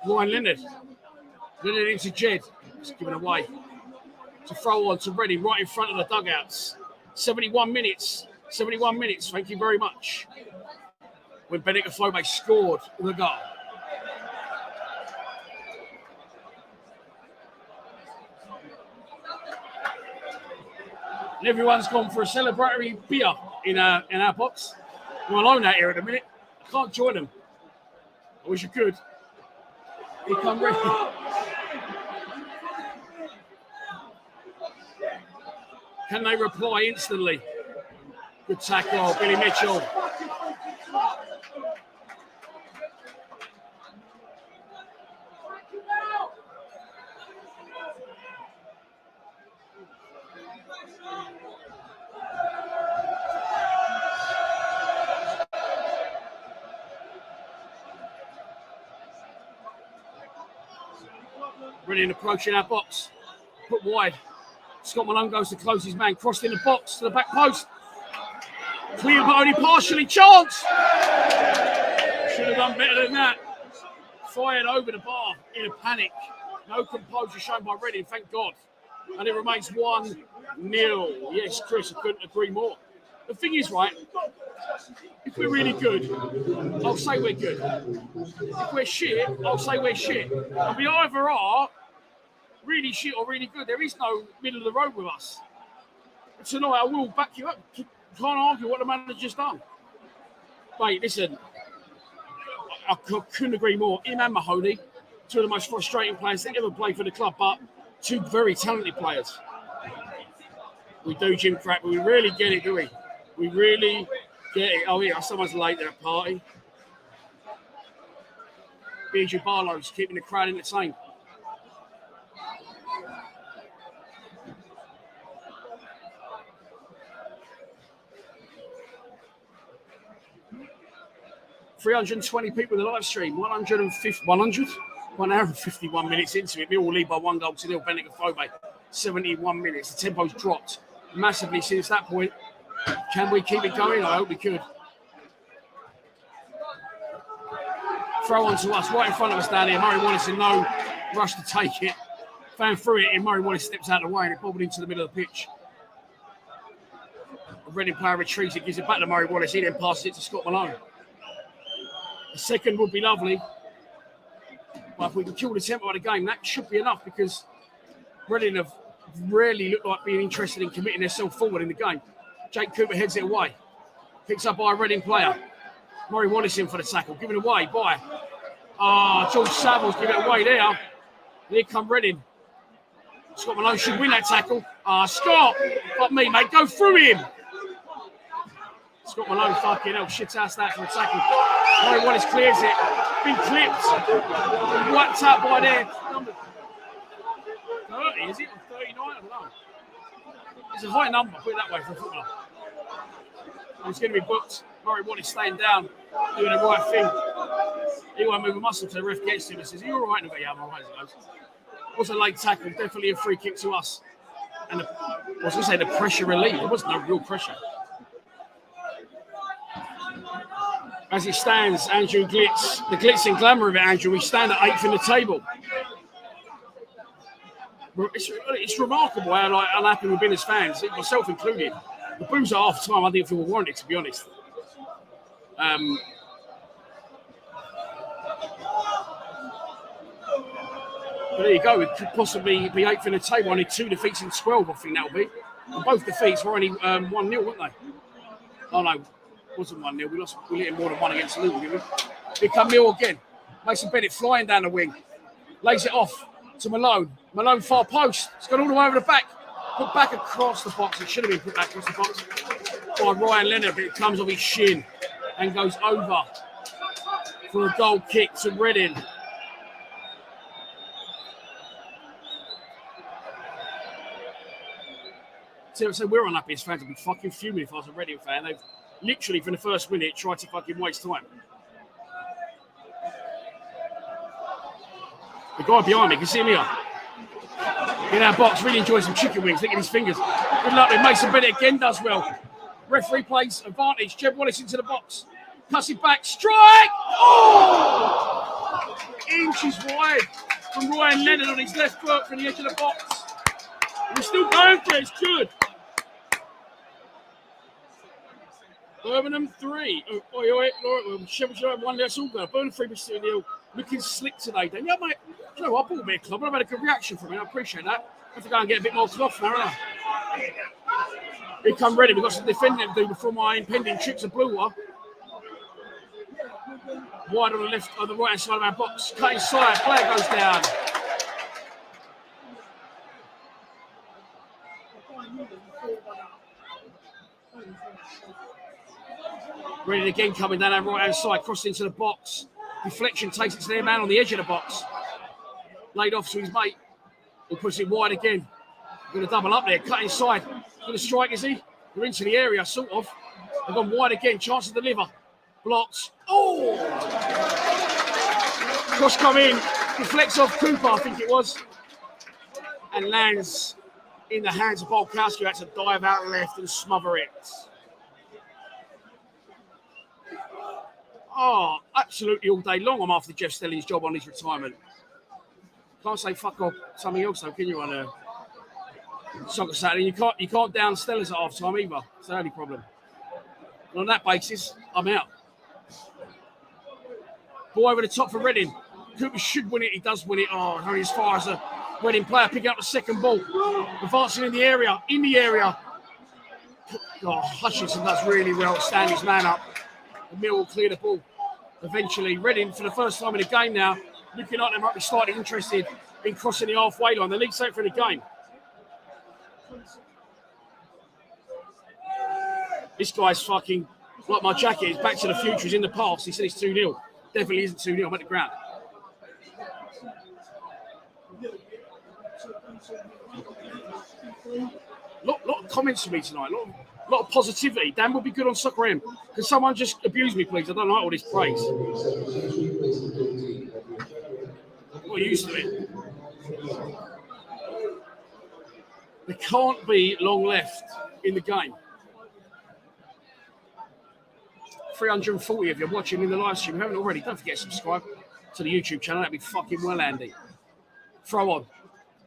Ryan Leonard. Leonard into Jed. It's given away. To throw on to Reading right in front of the dugouts. 71 minutes. 71 minutes. Thank you very much. When Bennett Aflobe scored the goal. And everyone's gone for a celebratory beer in our box. I'm alone out here at the minute. I can't join them. I wish I could. Here come Reading. Can they reply instantly? Good tackle, Billy Mitchell. Reading approaching our box. Put wide. Scott Malone goes to close his man. Crossed in the box to the back post. Clear but only partially. Chance! Should have done better than that. Fired over the bar in a panic. No composure shown by Reading, thank God. And it remains 1-0. Yes, Chris, I couldn't agree more. The thing is, right, if we're really good, I'll say we're good. If we're shit, I'll say we're shit. And we either are really shit or really good. There is no middle of the road with us. And tonight, I will back you up. Can't argue what the manager's done. Mate, listen, I couldn't agree more. Him and Mahoney, two of the most frustrating players that ever played for the club, but two very talented players. We do gym crap, but we really get it, do we? We really get it. Oh, yeah, someone's late at a party. BG Barlow's keeping the crowd entertained. $320 people in the live stream. 1 hour and 51 minutes into it. Millwall lead by 1-0. Bennett Aflobe. 71 minutes. The tempo's dropped massively since that point. Can we keep it going? I hope we could. Throw on to us, right in front of us down here. Murray Wallace in no rush to take it. Fan through it, and Murray Wallace steps out of the way and it bobbled into the middle of the pitch. The Reading player retreats, it gives it back to Murray Wallace. He then passes it to Scott Malone. A second would be lovely. But if we can kill the tempo of the game, that should be enough because Reading have really looked like being interested in committing themselves forward in the game. Jake Cooper heads it away. Picked up by a Reading player. Murray Wallace in for the tackle. Given away by George Savills. Give it away there. Here come Reading. Scott Malone should win that tackle. Scott, not me, mate. Go through him. Scott Malone, fucking hell, shit ass that for a tackle. Murray Wallace clears it. Been clipped. Whacked out by their number 30, is it? Or 39? I don't know. It's a high number, put it that way, for a footballer. He's going to be booked. Murray Wallace staying down, doing the right thing. He won't move a muscle till the ref gets to him and says, "Are you all right?" And I go, "Yeah, I'm all right." It was a late tackle, definitely a free kick to us. And I was going to say the pressure relief. There was no real pressure. As it stands, Andrew Glitz, the glitz and glamour of it, Andrew, we stand at 8th in the table. It's remarkable how unhappy we've been as fans, myself included. The boos at half time, I didn't feel warranted, to be honest. But there you go, it could possibly be 8th in the table. Only 2 defeats in 12, I think that'll be. And both defeats were only 1-0, weren't they? Oh no, it wasn't 1-0. We let him more than 1 against Luton, didn't we? Here come Neil again. Mason Bennett flying down the wing. Lays it off to Malone. Malone far post. It's gone all the way over the back. Put back across the box. It should have been put back across the box by Ryan Leonard, but it comes off his shin and goes over for a goal kick to Reading. So we're unhappy as fans. I'd be fucking fuming if I was a Reading fan. They've literally, from the first minute, tried to fucking waste time. The guy behind me, can see him here. In our box, really enjoys some chicken wings. Look at his fingers. Good luck with Mason Bennett again, does well. Referee plays advantage. Jed Wallace into the box. Cuts it back. Strike! Oh! Inches wide from Ryan Leonard on his left foot from the edge of the box. We're still going for it. It's good. Birmingham 3. Sheffield 1. That's all good. Birmingham 3 was 2-0. Looking slick today, Dan. Yeah, mate. You know, I bought a bit of club, but I've had a good reaction from it. I appreciate that. I have to go and get a bit more cloth now, haven't I? Here come Ready. We've got some defending to do before my impending trip to Blue War. Wide on the left, on the right hand side of our box. Cut inside. Player goes down. Ready again coming down our right hand side, crossed into the box. Deflection takes it to their man on the edge of the box. Laid off to his mate, who puts it wide again. Going to double up there, cut inside. Going to strike, is he? They're into the area, sort of. They've gone wide again, chance to deliver. Blocks. Oh! Cross come in, deflects off Cooper, I think it was. And lands in the hands of Bolkowski, who had to dive out left and smother it. Oh, absolutely all day long I'm after Jeff Stelling's job on his retirement. Can't say fuck off something else though, can you, on a soccer Saturday? You can't down Stellers at half time either. It's the only problem. And on that basis, I'm out. Ball over the top for Reading. Cooper should win it, he does win it. Oh, only as far as a Reading player picking up the second ball. Advancing in the area. Oh, Hutchinson does really well, stand his man up. Millwall clear the ball. Eventually, Reading, for the first time in the game now, looking like they might be slightly interested in crossing the halfway line. The league safe for the game. This guy's fucking like my jacket. He's Back to the Future. He's in the past. He said it's 2-0. Definitely isn't 2-0. I'm at the ground. Lot of comments for me tonight. A lot of positivity. Dan will be good on Soccer M. Can someone just abuse me, please? I don't like all this praise. I'm not used to it. There can't be long left in the game. 340 if you're watching in the live stream. If you haven't already, don't forget to subscribe to the YouTube channel. That'd be fucking well handy. Throw on.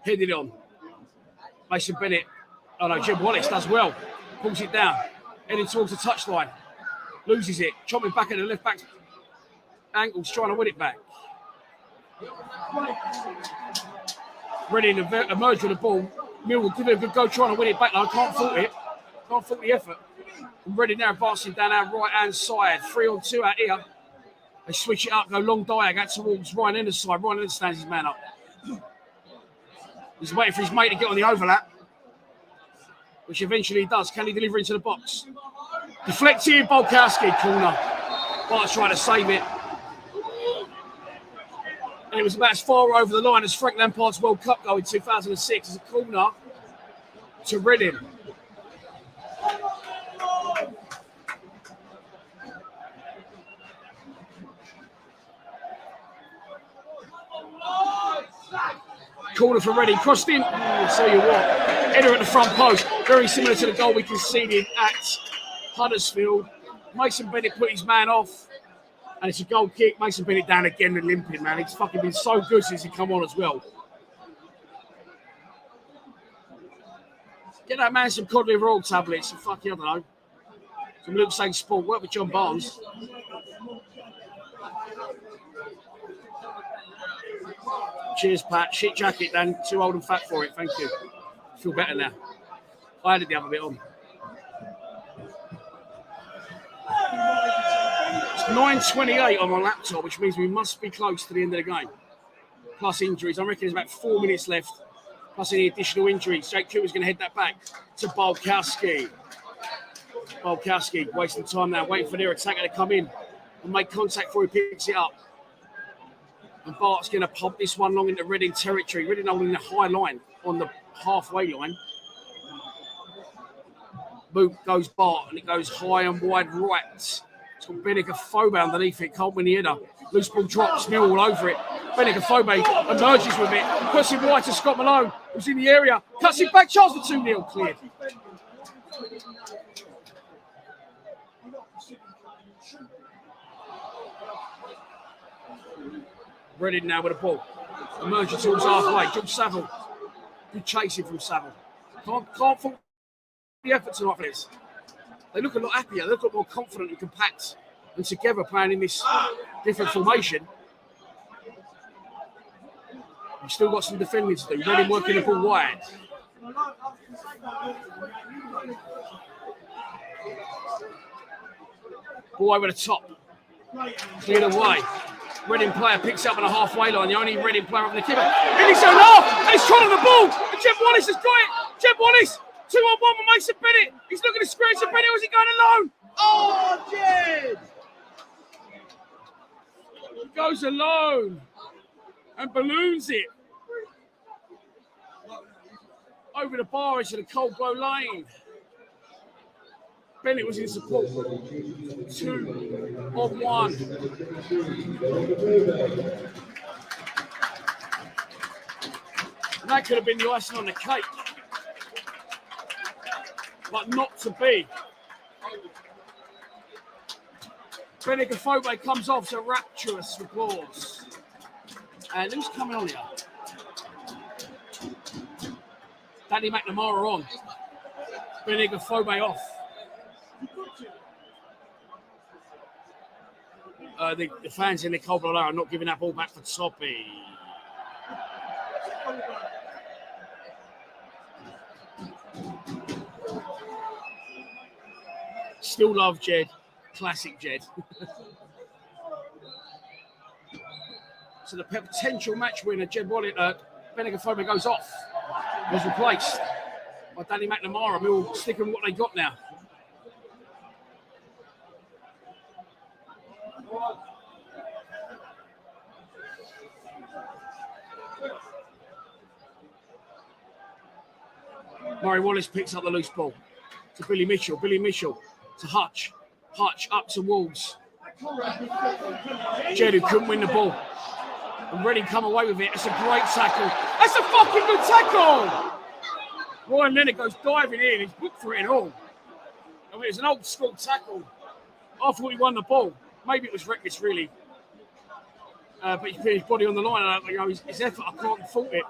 Headed on. Mason Bennett. Oh no, Jim Wallace does well. Pulls it down. Heading towards the touchline. Loses it. Chopping back at the left back. Ankles trying to win it back. Reading emerged with the ball. Millwall give it a good go trying to win it back. No, I can't fault it. Can't fault the effort. And Reading now advancing down our right hand side. 3-on-2 out here. They switch it up, go long diag out towards Ryan Ender's side. Ryan Ender stands his man up. He's waiting for his mate to get on the overlap, which eventually he does. Can he deliver into the box? Deflected, Bolkowski, corner. Bart's trying to save it. And it was about as far over the line as Frank Lampard's World Cup goal in 2006 as a corner to Reading. Corner for Reading, crossed in. I'll tell you what, header at the front post, very similar to the goal we conceded at Huddersfield. Mason Bennett put his man off. And it's a goal kick. Mason Bennett down again and limping, man. He's fucking been so good since he come on as well. Get that man some cod liver oil tablets and fucking, I don't know. Some Luke Saint Sport. Work with John Barnes. Cheers, Pat. Shit jacket, Dan. Too old and fat for it. Thank you. Feel better now. I had it the other bit on. It's 9:28 on my laptop, which means we must be close to the end of the game. Plus injuries. I reckon there's about 4 minutes left. Plus any additional injuries. Jake Cooper's going to head that back to Bulkowski. Bulkowski wasting time now, waiting for their attacker to come in and make contact before he picks it up. And Bart's going to pump this one long into Reading territory. Reading holding the high line on the halfway line. Boot goes Bart, and it goes high and wide right. It's got Benega-Fobe underneath it. Can't win the header. Loose ball drops. Mill all over it. Benega-Fobe emerges with it. Puts it wide to Scott Malone, who's in the area. Cuts it back. Chance for 2-0. Cleared. Reading now with the ball. Emerging towards halfway. George Saville. Good chasing from Saville. Can't fault the effort tonight for this. They look a lot happier. They look a lot more confident and compact and together playing in this different formation. We've still got some defending to do. Reading working the ball wide. Ball over the top. Cleared away. Reading player picks up on a halfway line. The only Reading player up in the keeper. And he's going off. And he's trying on the ball. And Jeb Wallace has got it. Jeb Wallace. 2-on-1 with Mason Bennett. He's looking to scratch Bennett. Or is he going alone? Oh, Jed! He goes alone. And balloons it. Over the bar into the cold blow lane. Bennett was in support. 2-on-1. And that could have been the icing on the cake. But not to be. Benega-Fobe comes off to rapturous applause. And who's coming on here? Danny McNamara on. Benega-Fobe off. The fans in the cold blood are not giving that ball back for Toppy. Still love Jed. Classic Jed. So the potential match winner, Jed Wallet, Benega-Fobe goes off. Was replaced by Danny McNamara. We'll stick with what they got now. Murray Wallace picks up the loose ball to Billy Mitchell. Billy Mitchell to Hutch. Hutch up to Wolves. Jed, who couldn't win the ball. And Reading come away with it. It's a great tackle. That's a fucking good tackle! Ryan Leonard goes diving in. He's booked for it and all. I mean, it's an old school tackle. I thought he won the ball. Maybe it was reckless, really. But he put his body on the line. His effort, I can't fault it.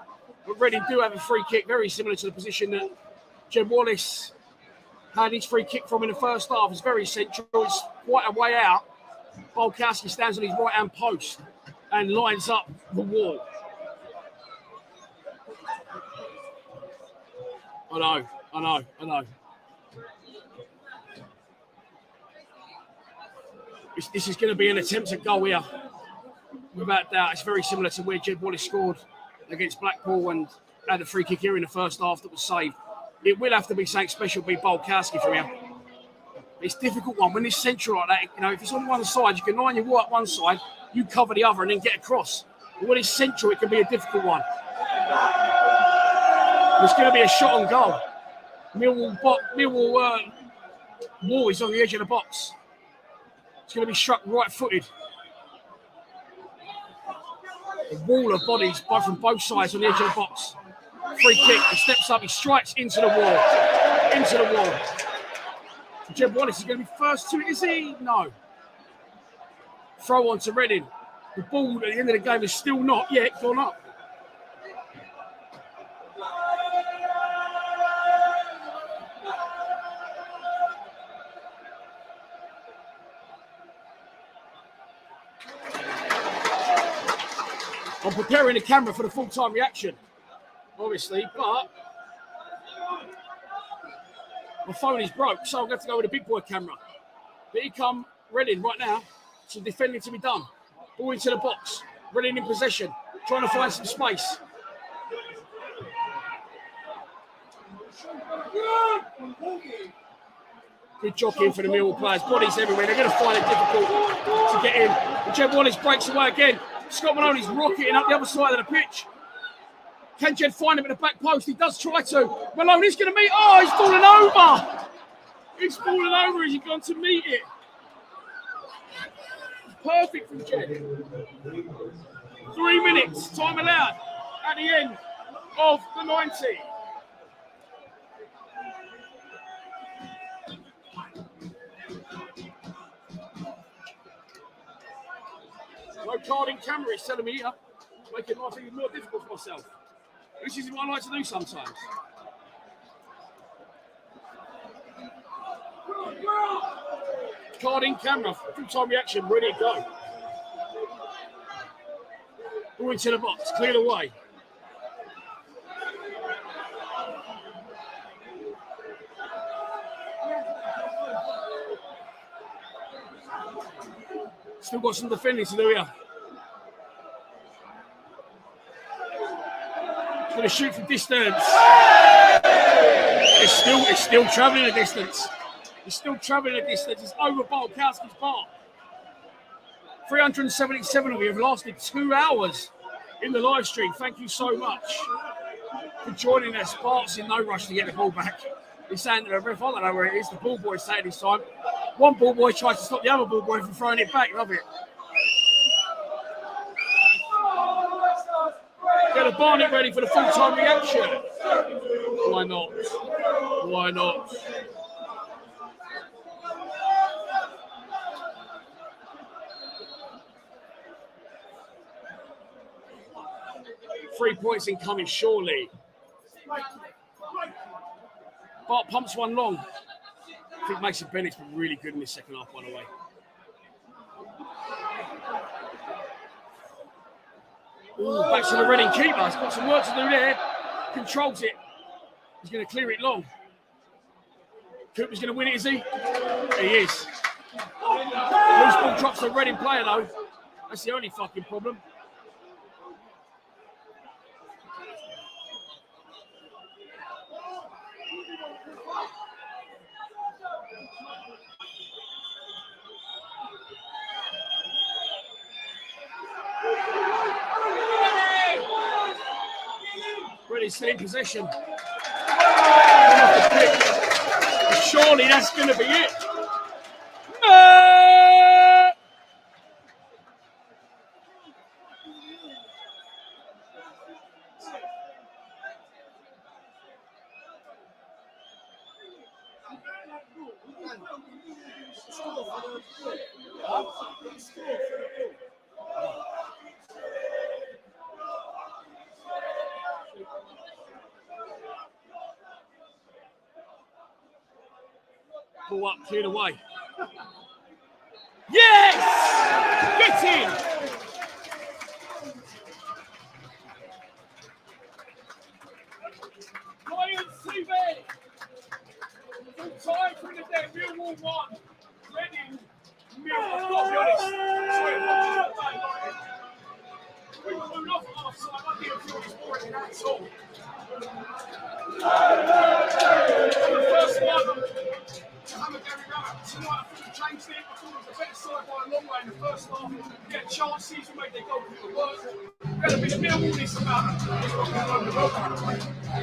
But Reading do have a free kick, very similar to the position that Jed Wallace had his free kick from in the first half. It's very central. It's quite a way out. Bulkowski stands on his right-hand post and lines up the wall. I know. This is going to be an attempt at goal here. Without doubt, it's very similar to where Jed Wallace scored against Blackpool and had a free kick here in the first half that was saved. It will have to be something special, be Bulkowski from here. It's a difficult one. When it's central like that, if it's on one side, you can line your wall up one side, you cover the other and then get across. But when it's central, it can be a difficult one. It's going to be a shot on goal. Millwall wall is on the edge of the box. It's going to be struck right-footed. A wall of bodies from both sides on the edge of the box. Free kick, he steps up, he strikes into the wall. Jeb Wallace is going to be first to it, is he? No. Throw on to Reading. The ball at the end of the game is still not yet gone up. I'm preparing the camera for the full-time reaction, obviously, but my phone is broke, so I'm going to have to go with a big boy camera. But here come Reading right now. Some defending to be done. Ball into the box. Reading in possession. Trying to find some space. Good jockeying for the Millwall players. Bodies everywhere. They're going to find it difficult to get in. And Jed Wallace breaks away again. Scott Maloney's rocketing up the other side of the pitch. Can Jed find him at the back post? He does try to. Maloney's going to meet. Oh, he's fallen over. He's fallen over as he's gone to meet it. Perfect from Jed. 3 minutes, time allowed at the end of the 90. No carding camera is telling me here, making life even more difficult for myself. This is what I like to do sometimes. Carding camera, full-time reaction, ready to go. Ball into the box, cleared away. Still got some defending to do here. He's going to shoot from distance. It's still travelling a distance. It's still travelling a distance. It's over Barkowski's bar. 377 of you have lasted 2 hours in the live stream. Thank you so much for joining us. Sparks in no rush to get the ball back. He's saying to the ref, I don't know where it is. The ball boy's saying this time. One ball boy tries to stop the other ball boy from throwing it back. Love it. Get a Barnet ready for the full-time reaction. Why not? Why not? Three points incoming, surely. Bart pumps one long. I think Mason Bennett's been really good in this second half, by the way. Ooh, back to the Reading keeper. He's got some work to do there. Controls it. He's going to clear it long. Cooper's going to win it, is he? He is. Loose ball drops the Reading player, though. That's the only fucking problem. Reading still in possession. Surely that's going to be it. No! Ball up, cleared away. Yes! Get in! Lions TV! Full time for the day, Millwall 1. Reading, Millwall. I've got to be honest. Sorry, we were moved off at half time. I didn't feel this boring at all. The first one. Tonight, I thought we changed it. I thought it was a better side by a long way in the first half. We had chances, we made their goal for the work. We had a bit of Millwall this about it.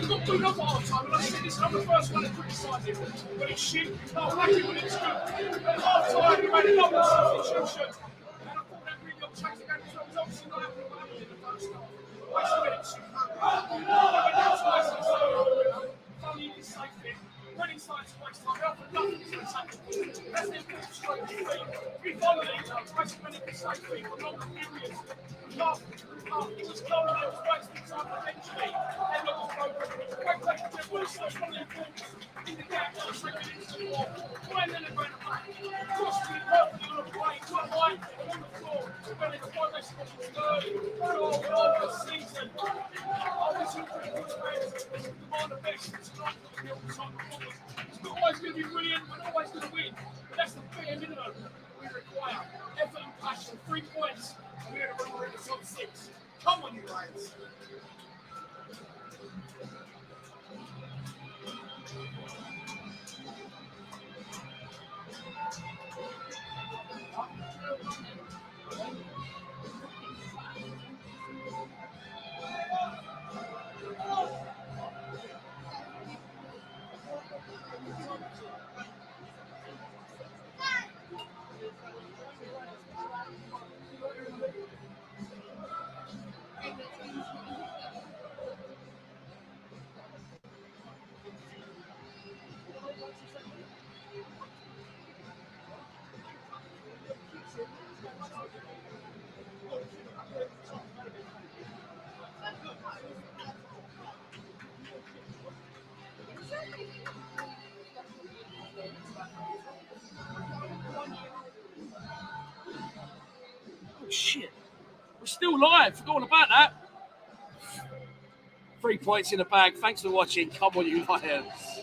We got booed off at half time, and I said this, I'm the first one to criticise him. But it's shit, not happy when it's good. At half time, we made a number of substitutions. And I thought that really got changed again as well. It was obviously not happening what happened in the first half. Wasted minutes. Only did safe it. When he starts to waste time, help nothing to attack. Let's then move straight to feet. We follow each other, press many mistakes for longer periods. It was close, it was wasting time potentially. Then it was broken. Great place to do Wilson from their boots. In the gap, just like an instant walk. When then they're going to back. Crossing it perfectly on a plane, not right, on the floor. When it's quite rest of the third. All the season. Always in pretty good space. Demand the best. Tonight, the top performance. It's not always going to be brilliant, but always going to win. But that's the bare minimum we require. Effort and passion, 3 points. And we're going to run in the top 6. Come on, you Lions. Oh, shit. We're still live. Forgot all about that. 3 points in the bag. Thanks for watching. Come on, you Lions.